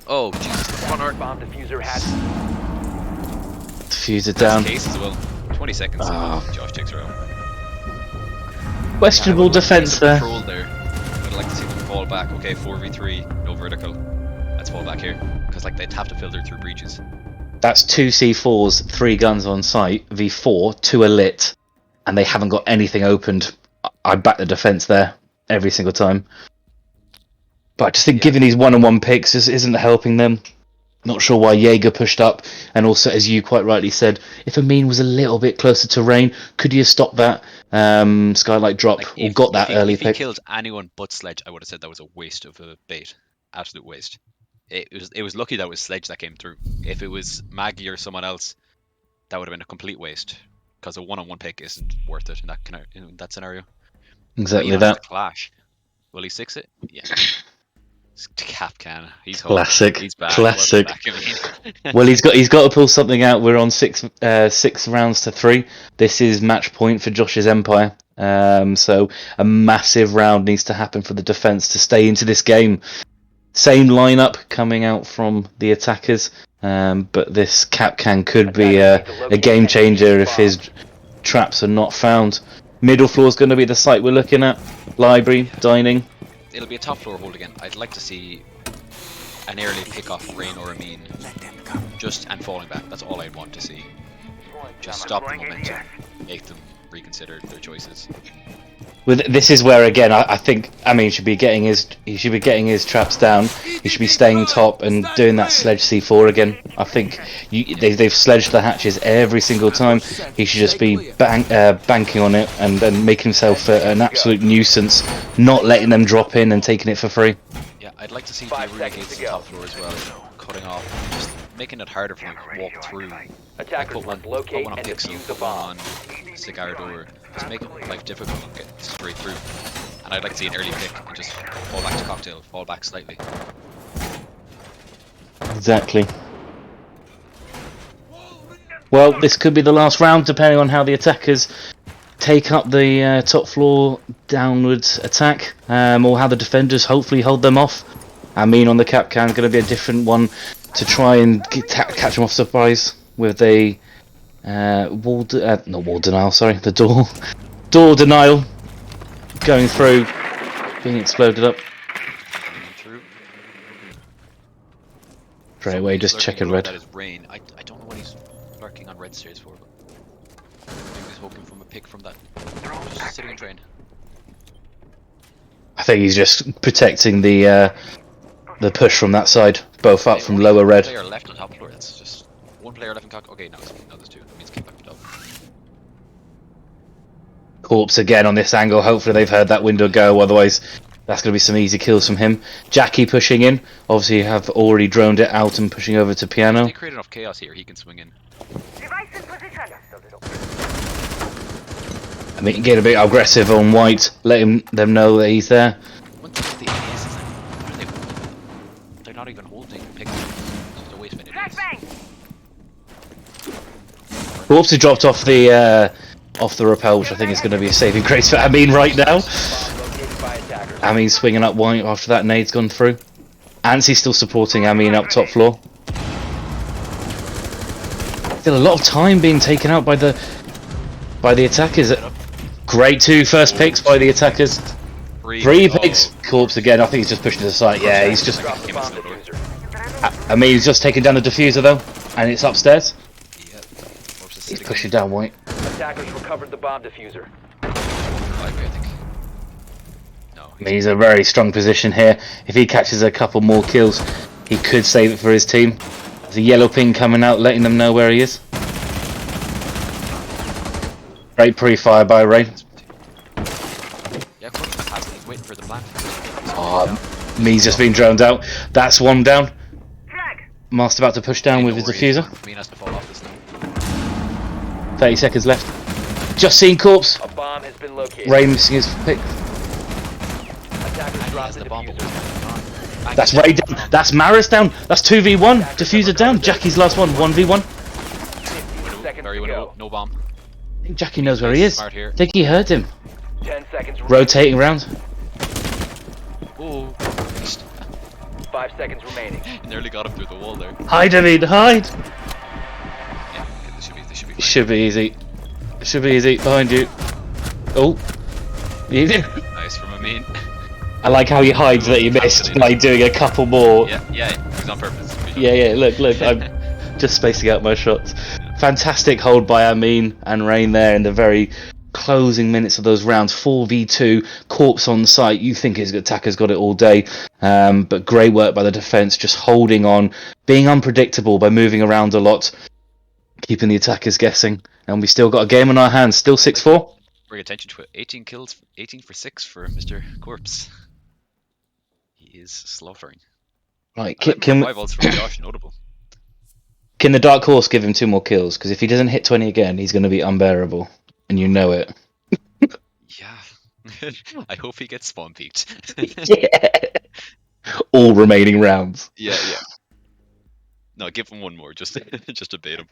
Oh, Jesus! Come on, bomb diffuser has. Diffuser down. Case as well. 20 seconds. Josh takes her out. Questionable defense there. Control there. I'd like to see them fall back. Okay, 4v3, no vertical. Let's fall back here, because like they'd have to filter through breaches. That's 2 C4s, 3 guns on site, V4, 2 are lit, and they haven't got anything opened. I back the defense there every single time. But I just think giving these one-on-one picks isn't helping them. Not sure why Jaeger pushed up, and also, as you quite rightly said, if Amin was a little bit closer to Rain, could you have stopped that Skylight drop or got that early pick? If he killed anyone but Sledge, I would have said that was a waste of a bait. Absolute waste. It was lucky that it was Sledge that came through. If it was Maggie or someone else, that would have been a complete waste. Because a one-on-one pick isn't worth it in that scenario. Exactly that. Clash. Will he 6 it? Yeah. Capcan. He's classic. He's back. Classic. Well, he's got to pull something out. We're on 6 rounds to 3. This is match point for Josh's Empire. So a massive round needs to happen for the defense to stay into this game. Same lineup coming out from the attackers, but this Capcan could be a game changer if his traps are not found. Middle floor is going to be the site we're looking at. Library, dining. It'll be a top floor hold again. I'd like to see an early pick off Rain or Amin, and falling back. That's all I'd want to see. Just stop the momentum, make them reconsider their choices. This is where again I think should be getting his traps down. He should be staying top and doing that sledge C4 again. I think they've sledged the hatches every single time. He should just be banking on it and then making himself an absolute nuisance, not letting them drop in and taking it for free. Yeah, I'd like to see the gates on the top floor as well, cutting off, just making it harder for them to walk through. Attackers must locate on and Pixel, defuse the put one bomb. on Cigar Door, just make life difficult and get straight through. And I'd like to see an early pick and just fall back to Cocktail, fall back slightly. Exactly. Well, this could be the last round, depending on how the attackers take up the top floor downwards attack, or how the defenders hopefully hold them off. On the Capcan is going to be a different one to try and catch them off surprise with a wall denial. Sorry, the door denial going through, being exploded up. Straight away, just checking red. That is Rain. I don't know what he's lurking on red stairs for, but maybe he's hoping from a pick from that. Just sitting in train. I think he's just protecting the push from that side, both up from lower red. One player left on top floor. It's just one player left in cock. Okay, no, there's two. That means keep back to top. Corpse again on this angle. Hopefully they've heard that window go. Otherwise, that's going to be some easy kills from him. Jackie pushing in. Obviously, have already droned it out and pushing over to piano. They create enough chaos here. He can swing in. Device in position. Get a bit aggressive on white. Let them know that he's there. Once they get the ASs in, what are they holding? They're not even holding pick. Just a waste of an AS. Corpse has dropped off the rappel, which I think is going to be a saving grace for Amin right now. Amin's swinging up white after that nade's gone through. Ansi's still supporting Amin up top floor. Still a lot of time being taken out by the attackers. Great first picks by the attackers. Three picks. Corpse again. I think he's just pushing to the side. Yeah, he's just. Amin's just taking down the diffuser though, and it's upstairs. He's pushing down white. Attackers recovered the bomb diffuser. I think. No. He's in a very strong position here. If he catches a couple more kills, he could save it for his team. There's a yellow ping coming out, letting them know where he is. Great pre-fire by Rain. Yeah, he's waiting for the plant. Me's just been droned out. That's one down. Master about to push down with his diffuser. Mean has to fall off this now. 30 seconds left. Just seen Corpse. A bomb has been located. Rain missing his pick. Attackers dropped the bomb. diffuser. That's Ray down. That's Maris down. That's 2v1. Diffuser down. Jackie's last one. 1v1. Seconds to go. No bomb. I think Jackie knows where he is. Smart here. I think he heard him. 10 seconds. Rotating round. Oh, 5 seconds remaining. nearly got him through the wall there. Hide, Amin, hide. Yeah, this should be fine. Should be easy. Should be easy. Behind you. Oh. Nice from Amin. I like how he hides that he missed by doing a couple more. Yeah, it was on purpose. Yeah, look, I'm just spacing out my shots. Fantastic hold by Amin and Rain there in the very closing minutes of those rounds. 4v2, Corpse on site. You think his attacker's got it all day, but great work by the defense, just holding on, being unpredictable by moving around a lot, keeping the attackers guessing. And we still got a game on our hands, still 6-4. Bring attention to it. 18 kills, 18 for 6 for Mr. Corpse. He is slaughtering. Right, 5 volts from Josh, notable. Can the Dark Horse give him 2 more kills? Because if he doesn't hit 20 again, he's going to be unbearable. And you know it. Yeah. I hope he gets spawn peaked. Yeah. All remaining rounds. Yeah. No, give him 1 more, just to bait him.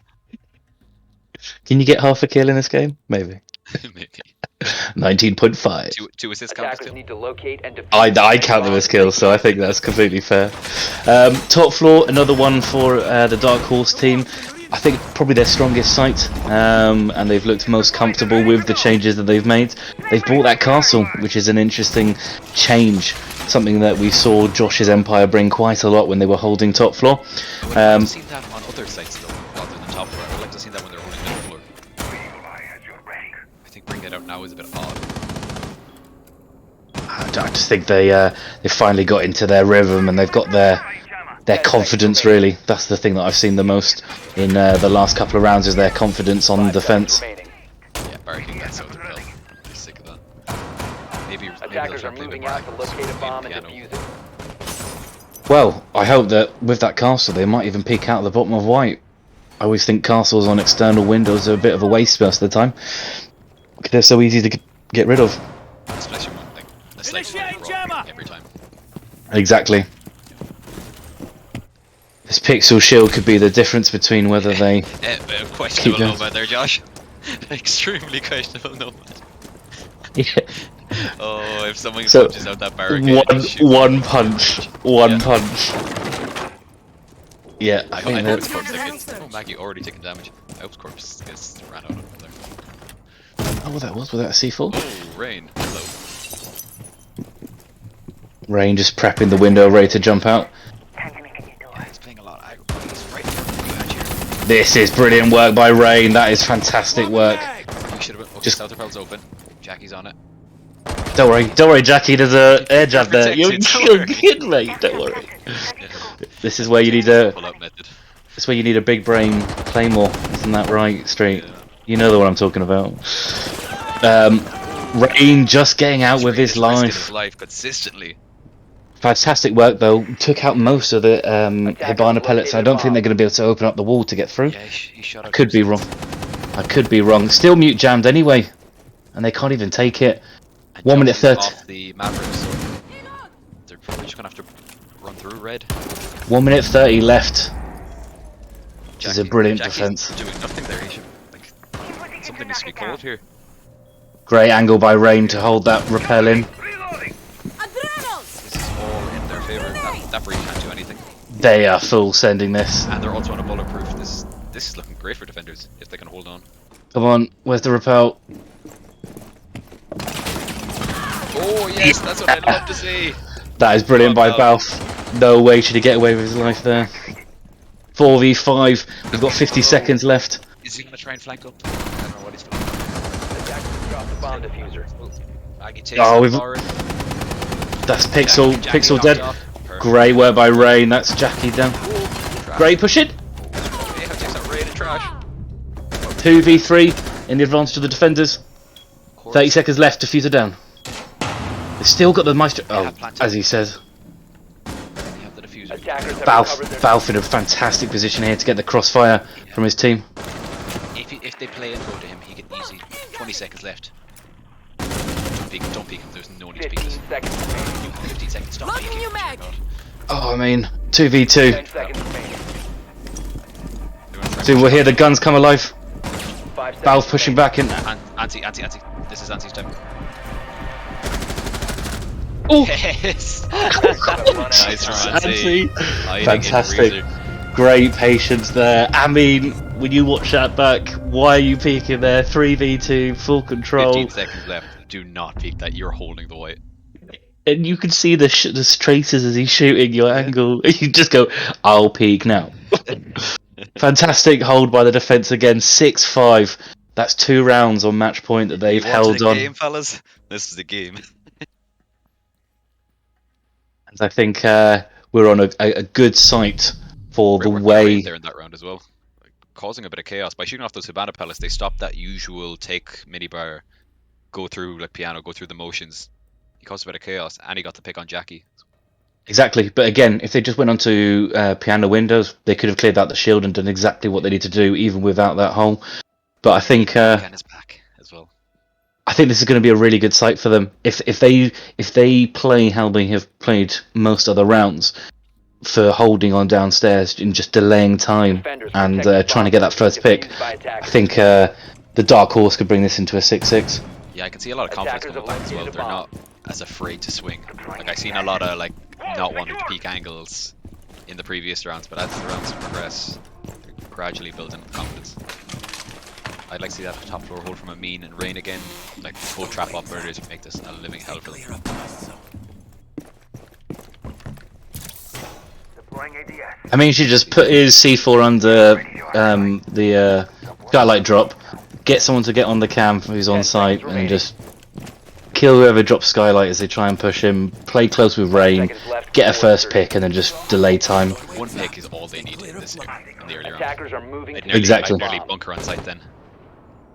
Can you get half a kill in this game? Maybe. Maybe. 19.5. 2 assists count Attackers still? need to locate and defuse. I count them as kills, so I think that's completely fair. Top floor, another one for the Dark Horse team. I think probably their strongest site, and they've looked most comfortable with the changes that they've made. They've bought that castle, which is an interesting change, something that we saw Josh's Empire bring quite a lot when they were holding top floor. I would like to see that on other sites though, rather than top floor. I would like to see that when they're holding middle floor. I think bringing it out now is a bit odd. I just think they finally got into their rhythm and they've got their confidence, really. That's the thing that I've seen the most in the last couple of rounds, is their confidence on defence. Yeah, barricading that south of hill. I'm sick of that. Maybe Attackers are moving out to locate a bomb and defuse it. Well, I hope that with that castle they might even peek out the bottom of white. I always think castles on external windows are a bit of a waste most of the time. They're so easy to get rid of. Unless you want like a slight every time. Exactly. This pixel shield could be the difference between whether they questionable going. nomad there, Josh. Extremely questionable nomad. Yeah. Oh, if someone So, punches out that barricade, one punch. Yeah, I think I hope that. his corpse gets. Oh, Maggie already taking damage. I hope his corpse gets ran out of there. Oh, that was that a C4? Oh, Rain. Hello. Rain just prepping the window, ready to jump out. Yeah, he's playing a lot of aggro. He's right here. This is brilliant work by Rain. That is fantastic work. We should have been. Okay, Just- South of Hill's open. Jackie's on it. Don't worry, Jackie. There's a air jab there. You're protected, good, mate. Don't worry. This is where you need a. Pull up method. This is where you need a big brain claymore. Isn't that right, Street? Yeah. You know what I'm talking about. Rain just getting out with his Risking life. his life consistently. Fantastic work though. Took out most of the Hibana pellets. I don't think they're going to be able to open up the wall to get through. Yeah, he shot out. I could be wrong. I could be wrong. Still mute jammed anyway, and they can't even take it. And 1 minute Josh is 30. off the Mavericks, so they're probably just gonna have to run through red. 1 minute 30 left. Which is a brilliant Jackie's defense. doing nothing there. He should, like, something needs to be called here. Great angle by Rain to hold that rappel in. This is all in their favour. That breach can't do anything, They are full sending this. and they're also on a bulletproof. This is looking great for defenders if they can hold on. Come on, where's the rappel? Oh yes, that's what I'd love to see. That is brilliant by Well done. Balf. No way should he get away with his life there. 4v5. We've got 50 seconds left. Is he gonna try and flank up? I don't know what he's doing. Attackers dropped the bomb diffuser. Maggie takes Oh, it we've- forward. That's Pixel. Jackie Pixel knocked dead. off. Perfect. Great work by Rain. That's Jackie down. Trash. Great push it. Okay, how takes that raid and trash. 2v3 in the advantage of the defenders. Corpse. 30 seconds left. Diffuser down. They've still got the Maestro. Oh, have planted. as he says. They have the diffuser. Attackers have Balf, recovered their Balf in a fantastic position here to get the crossfire from his team. If they play and go to him, he can easily 20 seconds left. Don't peek him. There's no need to peek 15 this. seconds remaining. 15 seconds. Stop Loading peeking. you, Mag. Oh, I mean, 2v2. 10 seconds remaining. Soon we'll hear the guns come alive. 5 seconds Balf pushing remaining. back in. Anti. This is Anti's time. Oh, Yes. Run out. Nice from Anti. fantastic. Great patience there. I mean, when you watch that back, why are you peeking there? 3v2, full control. 15 seconds left. Do not peek that. You're holding the white. And you can see the traces as he's shooting your angle. You just go, I'll peek now. Fantastic hold by the defense again. 6-5. That's 2 rounds on match point that they've You held wanted a on. game, fellas? This is the game. And I think we're on a good site for the We're way. right there in that round as well. Like, causing a bit of chaos. By shooting off those Hibana pellets, they stopped that usual take minibar, go through like piano, go through the motions. He caused a bit of chaos, and he got the pick on Jackie. Exactly, but again, if they just went onto piano windows, they could have cleared out the shield and done exactly what they need to do, even without that hole. But I think Ken is back as well. I think this is going to be a really good sight for them. If they play how they have played most other rounds, for holding on downstairs and just delaying time Defenders and protect the trying to get that bomb first pick, defused by I attackers. think the Dark Horse could bring this into a 6-6. Yeah, I can see a lot of confidence Attackers from the have as well. located a They're bomb. not as afraid to swing. Like I've seen a lot of like not wanting to peek angles in the previous rounds, but as the rounds progress, they're gradually building confidence. I'd like to see that top floor hold from Amin and Rain again. Like, full trap off murders to make this a living hell for them. I mean, you should just put his C4 under the skylight drop, get someone to get on the cam who's on site, and just kill whoever drops skylight as they try and push him, play close with Rain, get a first pick, and then just delay time. One pick is all they need in the early round. Attackers are moving. Exactly. I'd nearly bunker on site then.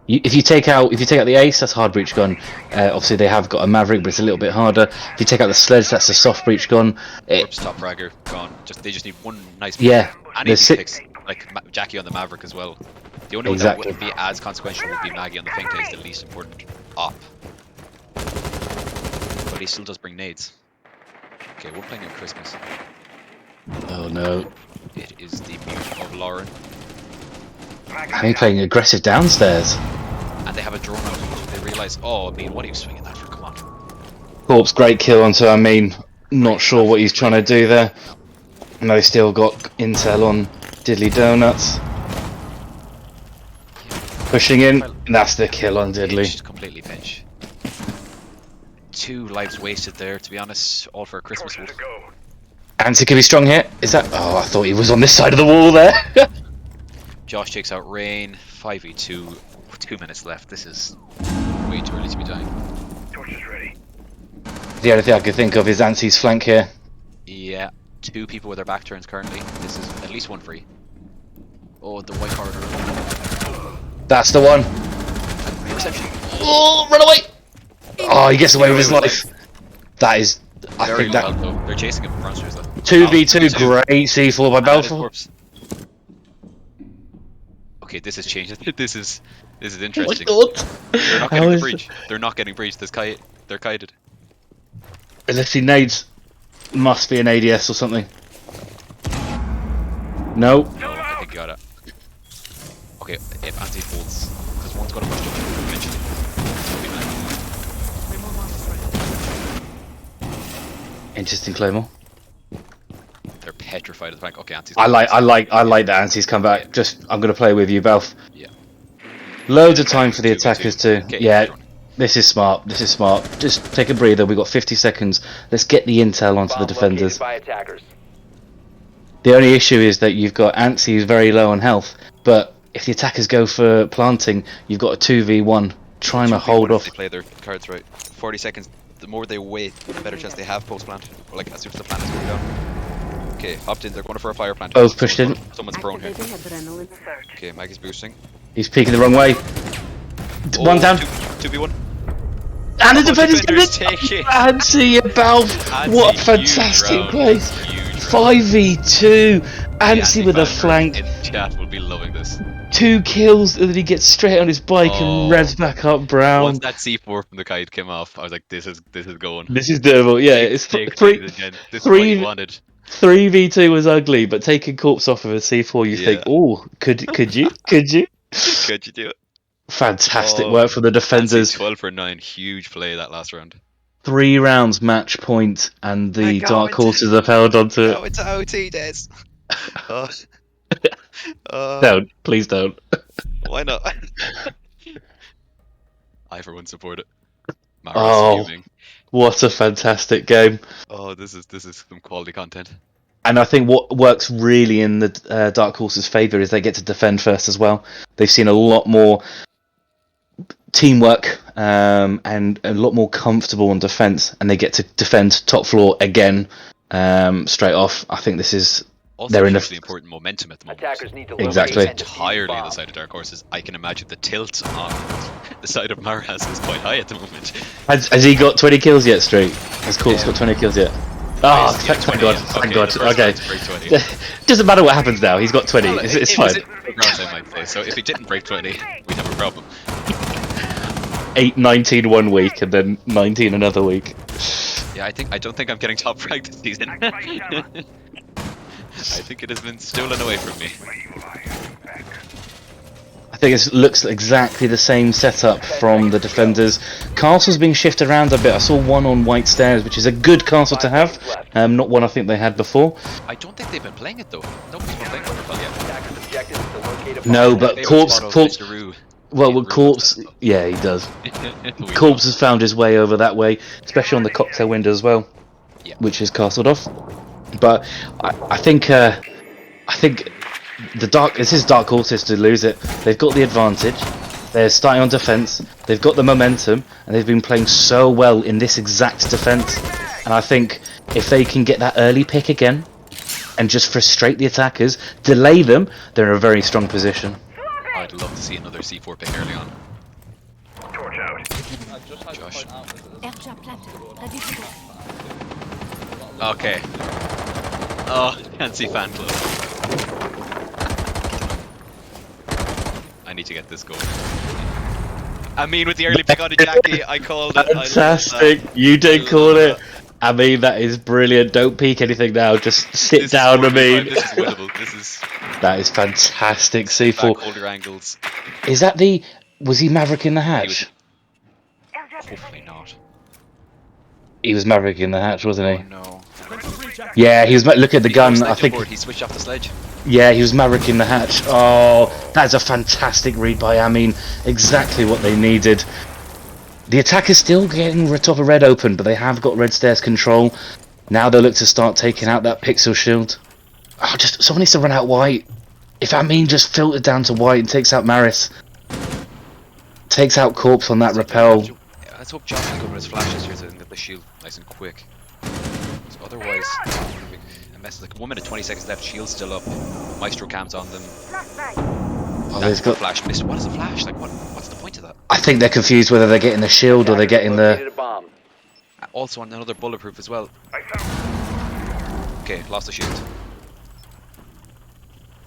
If you take out the ace, that's a hard breach gun. Obviously they have got a Maverick, but it's a little bit harder. If you take out the sledge, that's a soft breach gun. Corpse top fragger gone. They just need one nice. Yeah. Any of these picks, like Jackie on the Maverick as well. The only one that wouldn't be as consequential would be Maggie on the Fink. Is the least important op. But he still does bring nades. Okay, we're playing on Christmas. Oh no. It is the mute of Lauren. And he's playing aggressive downstairs. And they have a drone out. They realise, oh, I mean, what are you swinging that for? Come on. Corpse, great kill onto Amin. Not sure what he's trying to do there. And they still got intel on Diddley Donuts. Pushing in, and that's the kill on Diddley. Just completely pinch. 2 lives wasted there, to be honest. All for a Christmas wolf. Anti could be strong here. Is that? Oh, I thought he was on this side of the wall there. Josh takes out Rain. 5v2. 2 minutes left. This is way too early to be dying. Torches ready. The only thing I could think of is Anti's flank here. Yeah. 2 people with their back turns currently. This is at least 1 free. Oh, the white corridor. That's the one. Reception. Oh, run away! Oh, he gets away with his life. That is, I Very think that low health, though. They're chasing him from downstairs though. 2v2, great C4 by Balfour. Okay, this has changed. This is interesting. Oh my God. They're not getting the breach. They're not getting breached. They're kited. Unless he nades, must be an ADS or something. No. I think you got it. Okay, if Anti holds, because one's got to push him eventually. Interesting Claymore. They're petrified of the flank. Okay, Anti's. I like that Anti's come back. Just, I'm gonna play with you, Balf. Yeah. Loads of time for the attackers too. Okay, Yeah, this is smart. This is smart. Just take a breather. We've got 50 seconds. Let's get the intel onto the defenders. By attackers. The only issue is that you've got Antsy who's very low on health, but if the attackers go for planting, you've got a 2v1 trying to hold off. They play their cards right. 40 seconds. The more they wait, the better chance they have post plant. Or like as soon as the plant is going down. Okay, hopped in. They're going for a fire plant. Both pushed in. Someone's prone here. Okay, Maggie's boosting. He's peeking the wrong way. One down. 2v1. And the defender's gonna take it. Antsy about. What a fantastic play. 5v2. Antsy with a flank. In chat will be loving this. 2 kills, and then he gets straight on his bike and revs back up Brown. Once that C4 from the kite came off, I was like, this is going. This is doable. Yeah, it's This is what you wanted. 3v2 was ugly, but taking corpse off of a C4, you think, oh, could you? Could you do it? Fantastic work from the defenders. 12 for 9, huge play that last round. 3 rounds match point, and the dark horses have held onto it. No, it's OT, Des. Don't, please don't. Why not? I for one support it. Oh, what a fantastic game! Oh, this is some quality content. And I think what works really in the Dark Horse's favour is they get to defend first as well. They've seen a lot more teamwork and a lot more comfortable on defence, and they get to defend top floor again straight off. I think this is also they're in hugely important momentum at the moment. Attackers need to Exactly. Entirely on the side of Dark Horses. I can imagine the tilt on the side of Maraz is quite high at the moment. Has he got 20 kills yet, Street? Has Corpse got 20 kills yet? Oh, thank God, thank God. Okay. Doesn't matter what happens now, he's got 20. It's fine. So if he didn't break 20, we'd have a problem. 19 one week and then 19 another week. Yeah, I don't think I'm getting top frag this season. I think it has been stolen away from me. I think it looks exactly the same setup from the defenders. Castle's being shifted around a bit. I saw one on White Stairs, which is a good castle to have. Not one I think they had before. I don't think they've been playing it though. Nobody's been playing Wonderfell yet. locate a bomb. No, and but Favorite Corpse, spot of Corpse, Mr. Roo. well, Roo with loves Corpse, that yeah, he does. spot. We Corpse know. has found his way over that way, especially on the cocktail window as well, Yeah. which is castled off. But I think this is Dark Horses to lose it. They've got the advantage. They're starting on defense. They've got the momentum, and they've been playing so well in this exact defense. And I think if they can get that early pick again, and just frustrate the attackers, delay them, they're in a very strong position. I'd love to see another C4 pick early on. I just had Josh. to point out that there's Aircraft ready to go. Okay. Oh, can't see fan club. I need to get this going. I mean, with the early pick on a Jackie, I called it. Fantastic! You did call it. I mean, that is brilliant. Don't peek anything now. Just sit This down. is I mean, this is winnable. This is that is fantastic. sit back, C4. hold your angles. Is that the? Was he Maverick in the hatch? Hopefully not. He was Maverick in the hatch, wasn't Oh he? no. Yeah, he was. Look at the gun. I think. He switched off the sledge. Yeah, he was Maverick in the hatch. Oh, that's a fantastic read by Amin. Exactly what they needed. The attack is still getting the top of red open, but they have got red stairs control. Now they look to start taking out that pixel shield. Oh, just someone needs to run out white. If Amin just filtered down to white and takes out Maris, takes out Corpse on that rappel. Yeah, let's hope Josh can go with his flashes here so he can get the shield nice and quick. So otherwise, a mess. Like 1 minute 20 seconds left. Shield's still up. Maestro cams on them. Oh, there's got. Flash missed. What is a flash? Like what's the point of that? I think they're confused whether they're getting the shield or they're getting Located the. a bomb. Also on another bulletproof as well. Okay, lost the shield.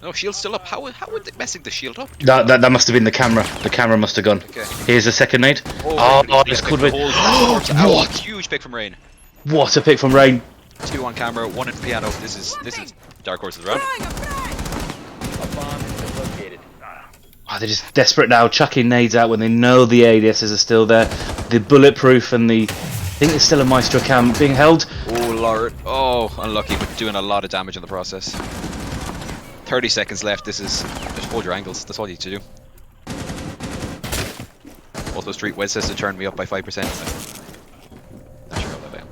No, shield's still up. How are they messing the shield up? That must have been the camera. The camera must have gone. Okay. Here's the second nade. Oh, This could be. What? Huge pick from Rain. What a pick from Rain. 2 on camera, 1 in piano. This is Dark Horse's round. A bomb has been located. Oh, they're just desperate now, chucking nades out when they know the ADSs are still there. The bulletproof and the. I think there's still a Maestro cam being held. Oh lord. Oh, unlucky, but doing a lot of damage in the process. 30 seconds left. This is just hold your angles. That's all you need to do. Also, Street Wes says to turn me up by 5%. Not sure how that went.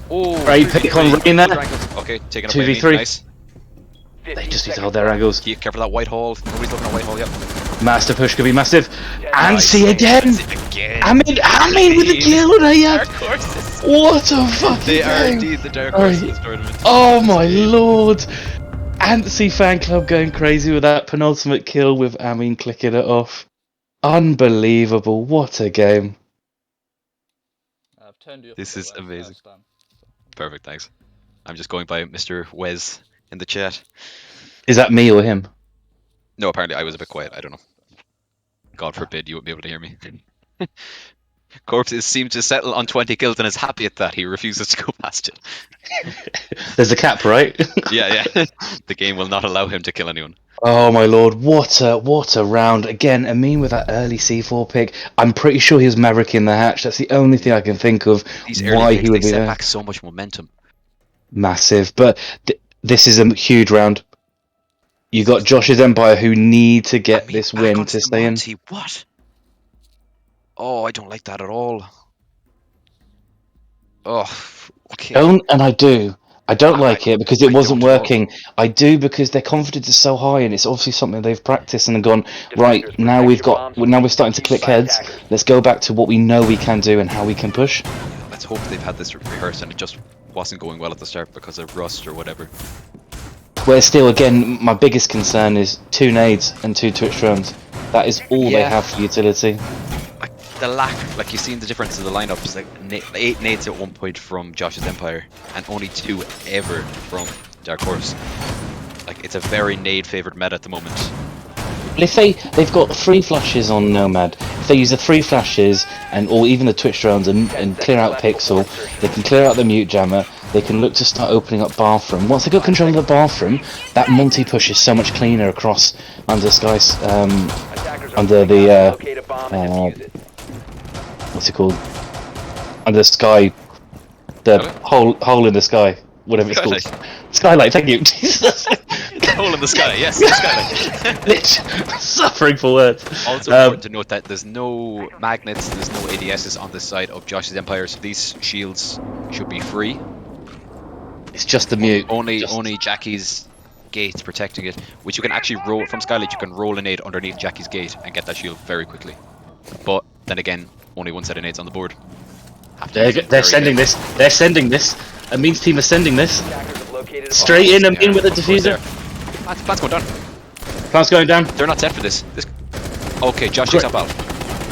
Oh, Great pick on Rain there. Okay, taking up by 2v3. Nice. They just need to hold their angles. Keep careful of that white hole. Nobody's looking at white hole yet. Master push could be massive. And Nice. see again. Again. Amin with the kill there. Dark Horses. What a fucking They are game. indeed the Dark Sorry. Horses in this tournament. Oh my lord! Antsy fan club going crazy with that penultimate kill with Amin clicking it off. Unbelievable! What a game! I've turned you up This a is bit, amazing. Stan. Perfect, thanks. I'm just going by Mr. Wes in the chat. Is that me or him? No, apparently I was a bit quiet. I don't know. God forbid you wouldn't be able to hear me. Corpse seems to settle on 20 kills and is happy at that. He refuses to go past it. There's a cap, right? Yeah. The game will not allow him to kill anyone. Oh my lord! What a round again! Amin with that early C4 pick. I'm pretty sure he was Maverick in the hatch. That's the only thing I can think of These why early he picks, would they be set there. back so much momentum. Massive, but this is a huge round. You got Josh's Empire who need to get I mean, this back win onto to the stay in. Monty, what? Oh, I don't like that at all. Oh, okay. And I do. I don't like it because it I wasn't don't at all. working. I do because their confidence is so high, and it's obviously something they've practiced and gone right now. We're starting to click heads. Let's go back to what we know we can do and how we can push. Let's hope they've had this rehearsed and it just wasn't going well at the start because of rust or whatever. Where still, again, my biggest concern is 2 nades and 2 Twitch drones. That is all they Yeah. have for utility. Like the lack, like you've seen the difference in the lineups. Like 8 nades at one point from Josh's Empire, and only 2 ever from Dark Horse. Like it's a very nade favoured meta at the moment. But if they've got 3 flashes on Nomad, if they use the 3 flashes or even the Twitch drones and clear out Pixel, they can clear out the mute jammer. They can look to start opening up bathroom. Once they got control of the bathroom, that multi push is so much cleaner across under skies. Under the Locate a bomb and defuse it. what's it called? Under the sky, the hole in the sky, whatever it's called. Skylight. Thank you. Jesus. hole in the sky. Yes, the skylight. Literally suffering for words. Also important to note that there's no magnets, there's no ADSs on this side of Josh's Empire, so these shields should be free. It's just the mute. Only Jackie's gate protecting it, which you can actually roll from Skylight. You can roll a nade underneath Jackie's gate and get that shield very quickly. But then again, only one set of nades on the board. They're sending this. They're sending this. A means team is sending this. Attackers have located a Straight in and in with the diffuser. Plant's going down. Plant's going down. They're not set for this. Okay, Josh takes up out.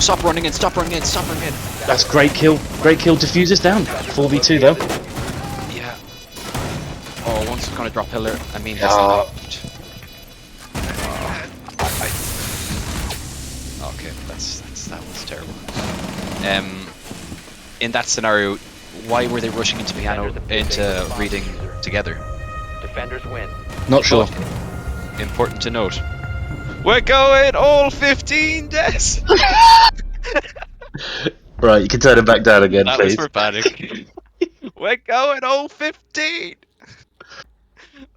Stop running in, stop running in, stop running in. That's great kill. Great kill. Diffuser's down. 4v2 though. Yeah. Oh, one's gonna drop pillar. I mean, okay, that was terrible. In that scenario, why were they rushing into reading together? Defenders win. Not sure. Important to note. We're going all 15 deaths. Right, you can turn it back down again, That please. was for panic. We're going all 15.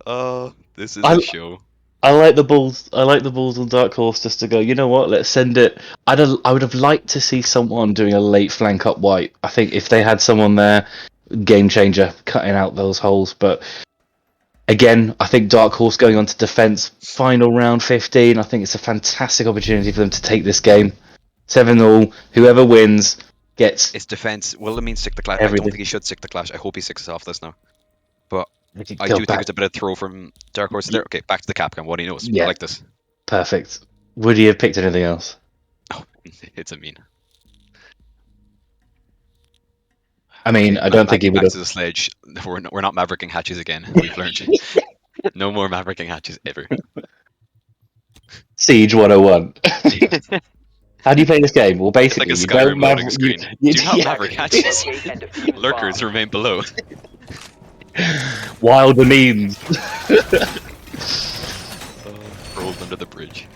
Oh, this is a show. I like the balls. I like the balls on Dark Horse just to go. You know what? Let's send it. I would have liked to see someone doing a late flank up white. I think if they had someone there, game changer, cutting out those holes. But again, I think Dark Horse going on to defense. Final round 15. I think it's a fantastic opportunity for them to take this game. 7-all. Whoever wins gets. It's defense. Will it mean stick the clash? Everything. I don't think he should stick the clash. I hope he sticks off this now. But I do Go think back. it's a bit of throw from Dark Horse there. Okay, back to the Capcom. What he knows. Yeah. I like this. Perfect. Would he have picked anything else? Oh, it's a mean. I mean, I don't think he would Back have. to the sledge. We're not mavericking hatches again. We've learned. No more mavericking hatches ever. Siege 101. How do you play this game? Well, It's basically, like a you Skyrim don't loading maver- screen. you- Do not yeah. maverick hatches. Locate and defuse Lurkers bomb. remain below. Wilder means. Rolled under the bridge.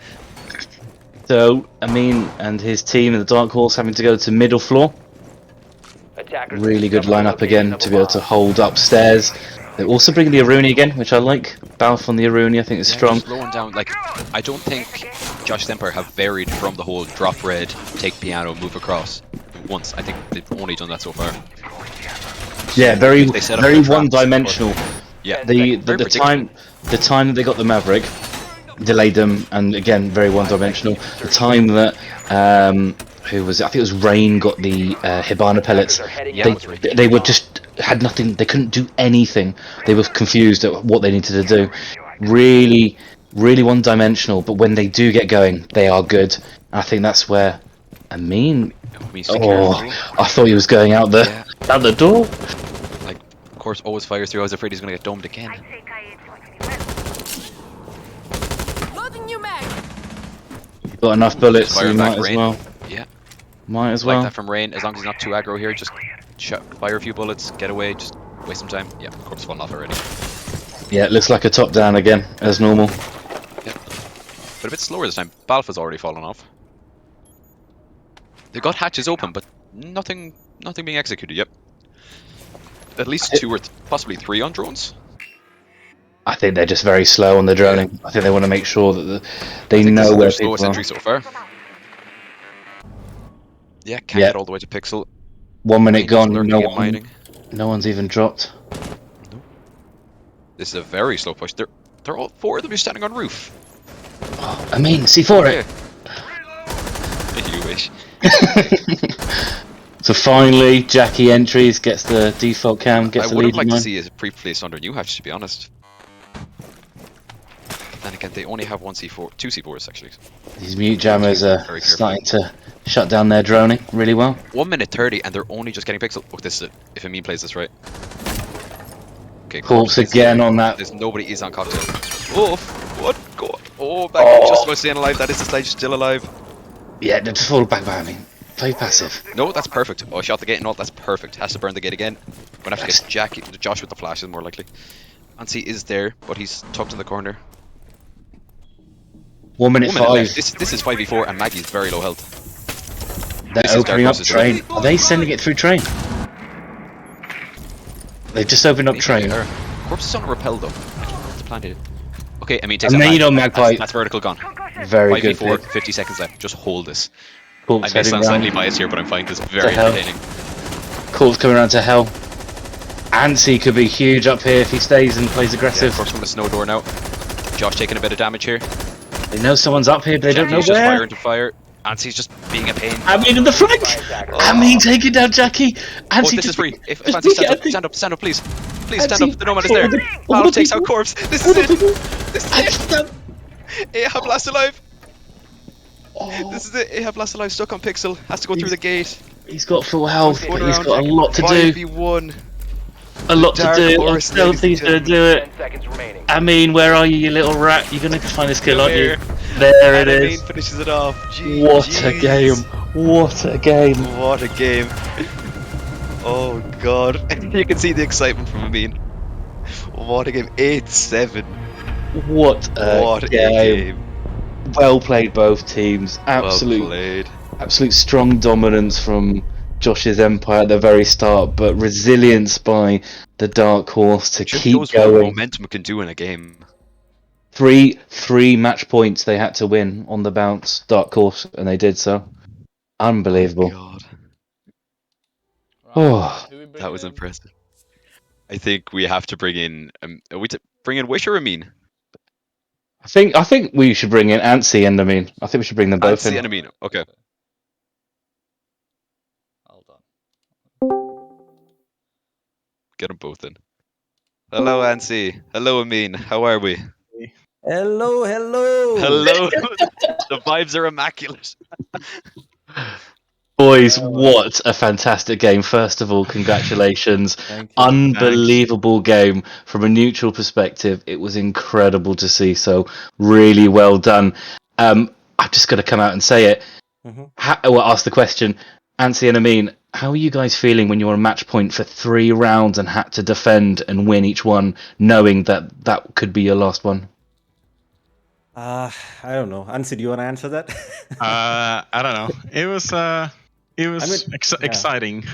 So, Amin and his team in the Dark Horse having to go to middle floor. Attackers Really good discovered the lineup again location to of be a able to bomb. hold upstairs. They're also bringing the Aruni again, which I like. Balf on the Aruni, I think is strong. Slowing down. Like, I don't think Josh's Empire have varied from the whole drop red, take piano, move across. Once. I think they've only done that so far. Yeah, very They set up very their traps, one-dimensional. Yeah. The Very the time that they got the Maverick delayed them, and again very one-dimensional. The time that who was it? I think it was Rain got the Hibana pellets. Attackers are heading Yeah, out. They were just had nothing. They couldn't do anything. They were confused at what they needed to do. Really, really one-dimensional. But when they do get going, they are good. And I think that's where Amin. Oh, I thought he was going out the out the door. Like, of course, always fires through. I was afraid he's gonna get domed again. Loading new mag. Got enough bullets, so Fire you back might as Rain. well. Yeah. Might as Like well. that from Rain. As long as he's not too aggro here, just fire a few bullets, get away, just waste some time. Yeah, of course, fallen off already. Yeah, it looks like a top down again, as normal. But a bit slower this time. Balfa's already fallen off. They've got hatches open, but nothing being executed yet. At least 2 or possibly 3 on drones. I think they're just very slow on the droning. I think they want to make sure that they know where Their people slowest are. entry so far. Yeah, can't Yeah. get all the way to Pixel. 1 minute Range gone, lurking no and one, mining. no one's even dropped. This is a very slow push. They're all 4 of them are standing on roof. I mean, C4 it. If you wish. So finally, Jackie entries, gets the default cam, I gets the would have lead liked to line. see a pre-placed under new hatch, to be honest. Then again, they only have 2 C4s actually. These mute jammers are Very careful. starting to shut down their droning really well. 1 minute 30, and they're only just getting Pixel. Oh, this is it. If Amin plays this right. Okay, Corpse is again there. on that. There's nobody is on cocktail. Oh, what? Go on. Oh, back up, just about staying alive. That is the sledge still alive. Yeah, they just fall back behind me. Play passive. No, that's perfect. Oh, I shot the gate and all. That's perfect. Has to burn the gate again. Gonna have to get Josh with the flash is more likely. Ansi is there, but he's tucked in the corner. 1 minute 1 minute 5. left. This is 5v4 and Maggie's very low health. They're This is opening up Dark Horse's train. Are they sending it through train? They've just opened up train. Corpse is on a rappel though. I don't know what the plan is. Okay, I mean, takes And that then you know mag. Magpie, That's vertical gone. very good. 5v4, 50 seconds left. Just hold this. Corpse I may heading sound slightly round biased here, but I'm finding this to very hell. entertaining. Corpse coming around to hell. Antsy could be huge up here if he stays and plays Yeah, aggressive. Corpse from the snow door now. Josh taking a bit of damage here. They know someone's up here, but they don't know Jackie's just where. firing to fire. Ansi's just being a pain. I mean, in the flank. I mean, taking down Jackie. Oh, Antsy, this is free. If just Ansi peek stands at up, Antsy. stand up, please. Please stand up. Antsy, The nomad is all there. the Valve takes people- out Corpse. This all is the it. people. This is Antsy it. down. Ahab last alive. Oh, This is it. Ahab last alive, stuck on Pixel. Has to go through the gate. he's got full health, Going but he's around. got a lot to do. 5v1. A lot to Dark do. I'm Horse, still ladies and think he's gonna gentlemen. do it. 10 seconds remaining. I mean, where are you, you little rat? You're gonna find this kill, Come aren't you? here. There it And is. Amin finishes it off. What a GG's. game! What a game! What a game. Oh god. You can see the excitement from Amin. What a game. 8-7. What a What a game! game. Well played, both teams. Well Absolute, played. absolute strong dominance from Josh's Empire at the very start, but resilience by the Dark Horse to Just keep shows what going. momentum can do in a game. Three match points they had to win on the bounce, Dark Horse, and they did so. Unbelievable. God. Right. Oh. Who we bringing That was in? impressive. I think we have to bring in. Are we bring in Wish or Amin? I think we should bring in Antsy and Amin. I think we should bring them both Antsy in. and Amin. Okay. Hold on. Get them both in. Hello, Antsy. Hello, Amin. How are we? Hello, hello. Hello. The vibes are immaculate. Boys, what a fantastic game. First of all, congratulations. Thank you. Unbelievable game from a neutral perspective. It was incredible to see. So, really well done. I've just got to come out and say it. Mhm. Ask the question. Antsy and Amin, how are you guys feeling when you're on match point for 3 rounds and had to defend and win each one, knowing that that could be your last one? I don't know. Ansi, do you want to answer that? I don't know. It was I mean, yeah. exciting,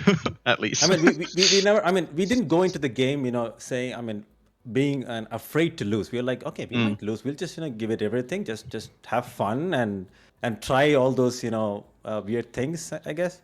at least. I mean, we never. I mean, we didn't go into the game, saying, being afraid to lose. We were like, okay, we might lose. We'll just, give it everything. Just have fun and try all those, weird things, I guess.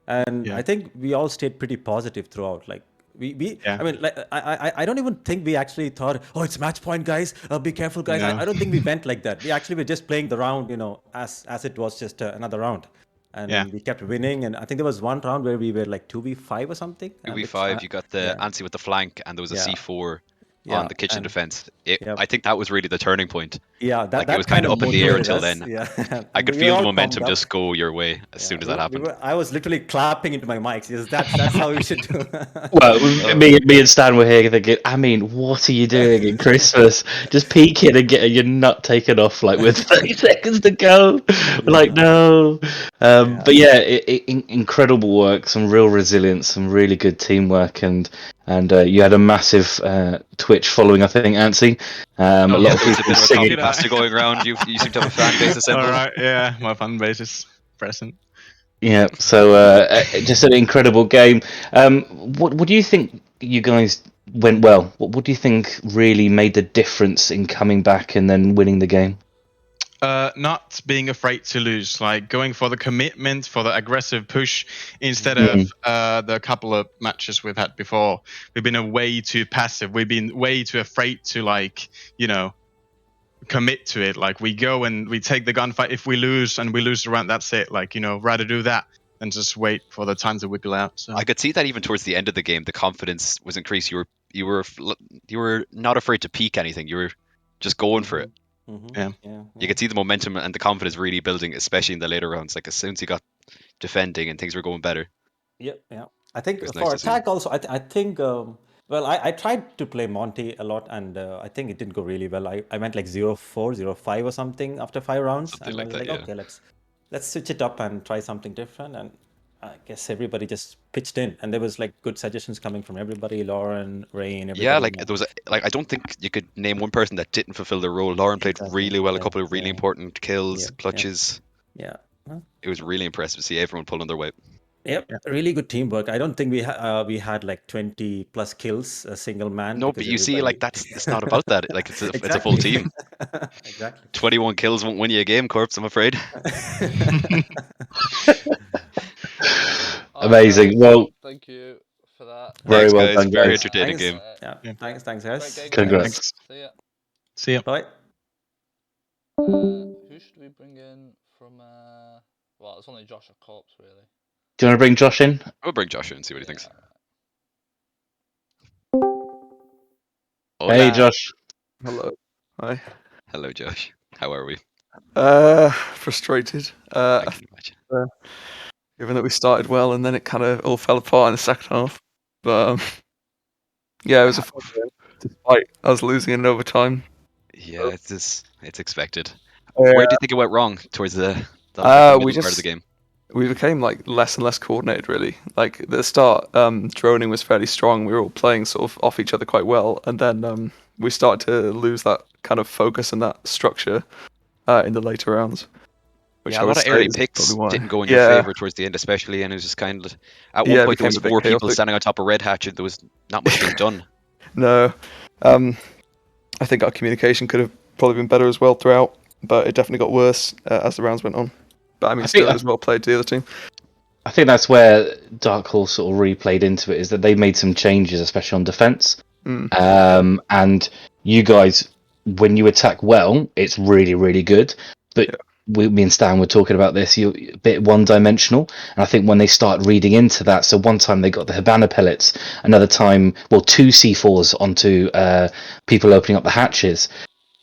And Yeah. I think we all stayed pretty positive throughout. Like Yeah. I mean, like I don't even think we actually thought, oh, it's match point, guys. Be careful, guys. No. I don't think we went like that. We actually were just playing the round, as it was just another round. And Yeah. we kept winning. And I think there was one round where we were like 2v5 or something. which, 2v5, you got the yeah. Antsy with the flank, and there was a Yeah. C4 Yeah, on the kitchen and- defense. Yep. I think that was really the turning point. Yeah, that, Like, it that was kinda up in the air motivated until us. then. Yeah. I could We feel the all momentum pumped up. just go your way as soon as that happened. I was literally clapping into my mics. Yes, that's how we should do. Well, me and Stan were here thinking, I mean, what are you doing in Christmas? Just peeking and getting your nut taken off, like with 30 seconds to go. We're like, no. But yeah, incredible work, some real resilience, some really good teamwork, and you had a massive Twitch following, I think, Antsy. A lot of There's a people bit of a singing. copy pasta going around. You seem to have a fan base assembled. All right, yeah, my fan base is present. Yeah, so just an incredible game. What do you think you guys went well? What do you think really made the difference in coming back and then winning the game? Not being afraid to lose, like going for the commitment, for the aggressive push, instead of the couple of matches we've had before. We've been way too passive. We've been way too afraid to, commit to it. Like, we go and we take the gunfight. If we lose and we lose the round, that's it. Like, rather do that than just wait for the time to wiggle out. So. I could see that even towards the end of the game, the confidence was increased. You were not afraid to peak anything. You were just going for it. Yeah. You could see the momentum and the confidence really building, especially in the later rounds. Like, as soon as you got defending and things were going better. Yeah. I think It's for nice to see. attack also, I think. Well, I tried to play Monty a lot, and I think it didn't go really well. I went like 0-4, 0-5 or something after 5 rounds, Something and like I was that, like, yeah. okay, let's switch it up and try something different. And I guess everybody just pitched in, and there was like good suggestions coming from everybody, Lauren, Rain, everybody. Yeah, like there was I don't think you could name one person that didn't fulfill their role. Lauren played Exactly, really well, a yeah, couple of really yeah. important kills, Yeah, clutches. Yeah. It was really impressive to see everyone pulling their weight. Yep, really good teamwork. I don't think we had like 20 plus kills a single man No, but because you see, like everybody it's not about that. Like it's a full exactly team. exactly. 21 kills won't win you a game, Corpse. I'm afraid. All right, Amazing. guys, Well, thank you for that. very Thanks, well guys. done, Very guys. entertaining Thanks. game. Yeah, Yeah. thanks Great guys. game, Thanks. guys. Congrats. See ya. See ya. Bye. Who should we bring in from? Well, it's only Josh or Corpse, really. Do you want to bring Josh in? We'll bring Josh in and see what he thinks. Hey, Hola. Josh. Hello. Hi. Hello, Josh. How are we? Frustrated. I can imagine. Given that we started well and then it kind of all fell apart in the second half. But yeah, it was a fun game, despite us losing in overtime. Yeah, it's expected. Yeah. Where do you think it went wrong towards the middle part of the game? We became like less and less coordinated, really. Like at the start, droning was fairly strong. We were all playing sort of off each other quite well, and then we started to lose that kind of focus and that structure in the later rounds. Which Yeah, I a would lot of say early is picks probably why. didn't go in your Yeah, favor towards the end, especially, and it was just kind of at one yeah, it point there became was a bit 4 people chaotic. standing on top of Red Hatch, and there was not much being done. No, I think our communication could have probably been better as well throughout, but it definitely got worse as the rounds went on. But I mean, I think still, it was well played to the other team. I think that's where Dark Horse sort of really played into it, is that they made some changes, especially on defense. And you guys, when you attack well, it's really, really good. But Yeah. me and Stan were talking about this. You're a bit one-dimensional, and I think when they start reading into that, so one time they got the Habana pellets, another time, well, 2 C4s onto people opening up the hatches.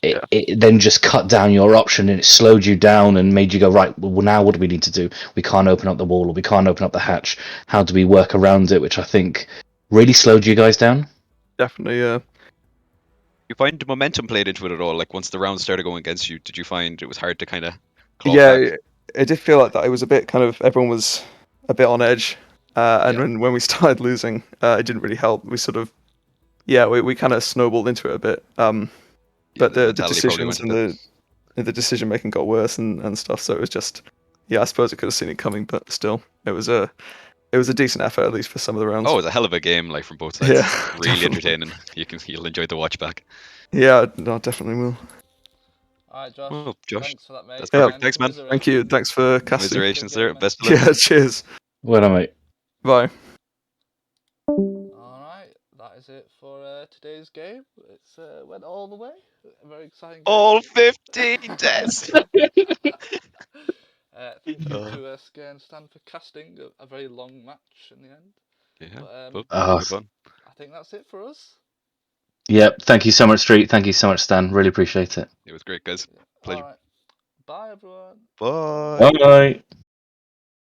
It then just cut down your option, and it slowed you down and made you go, right, well, now what do we need to do? We can't open up the wall, or we can't open up the hatch. How do we work around it? Which I think really slowed you guys down. Definitely, yeah. You find the momentum played into it at all? Like once the rounds started going against you, did you find it was hard to kind of claw Yeah, back? it did feel like that. It was a bit kind of, everyone was a bit on edge. And Yeah. when we started losing, it didn't really help. We sort of, we kind of snowballed into it a bit. But the mentality probably decisions went a and bit. the decision making got worse and stuff. So it was just, I suppose I could have seen it coming, but still, it was a decent effort at least for some of the rounds. Oh, it was a hell of a game, like from both sides. Yeah, Really definitely. entertaining. You'll enjoy the watch back. Yeah, no, definitely will. All right, Josh. Well, Josh, Thanks for that, mate. that's perfect. And Thanks, man. Thank you. Thanks for casting. Commiserations there. Good game, Best of luck. Yeah, cheers. Well done, mate. Bye. All right, that is it for today's game. It's went all the way. A very exciting game. All 15 deaths. Thank you to Sker and Stan for casting a very long match in the end. Yeah, But, good fun. I think that's it for us. Yep. Thank you so much, Street. Thank you so much, Stan. Really appreciate it. It was great, guys. Pleasure. All right. Bye, everyone. Bye. Bye.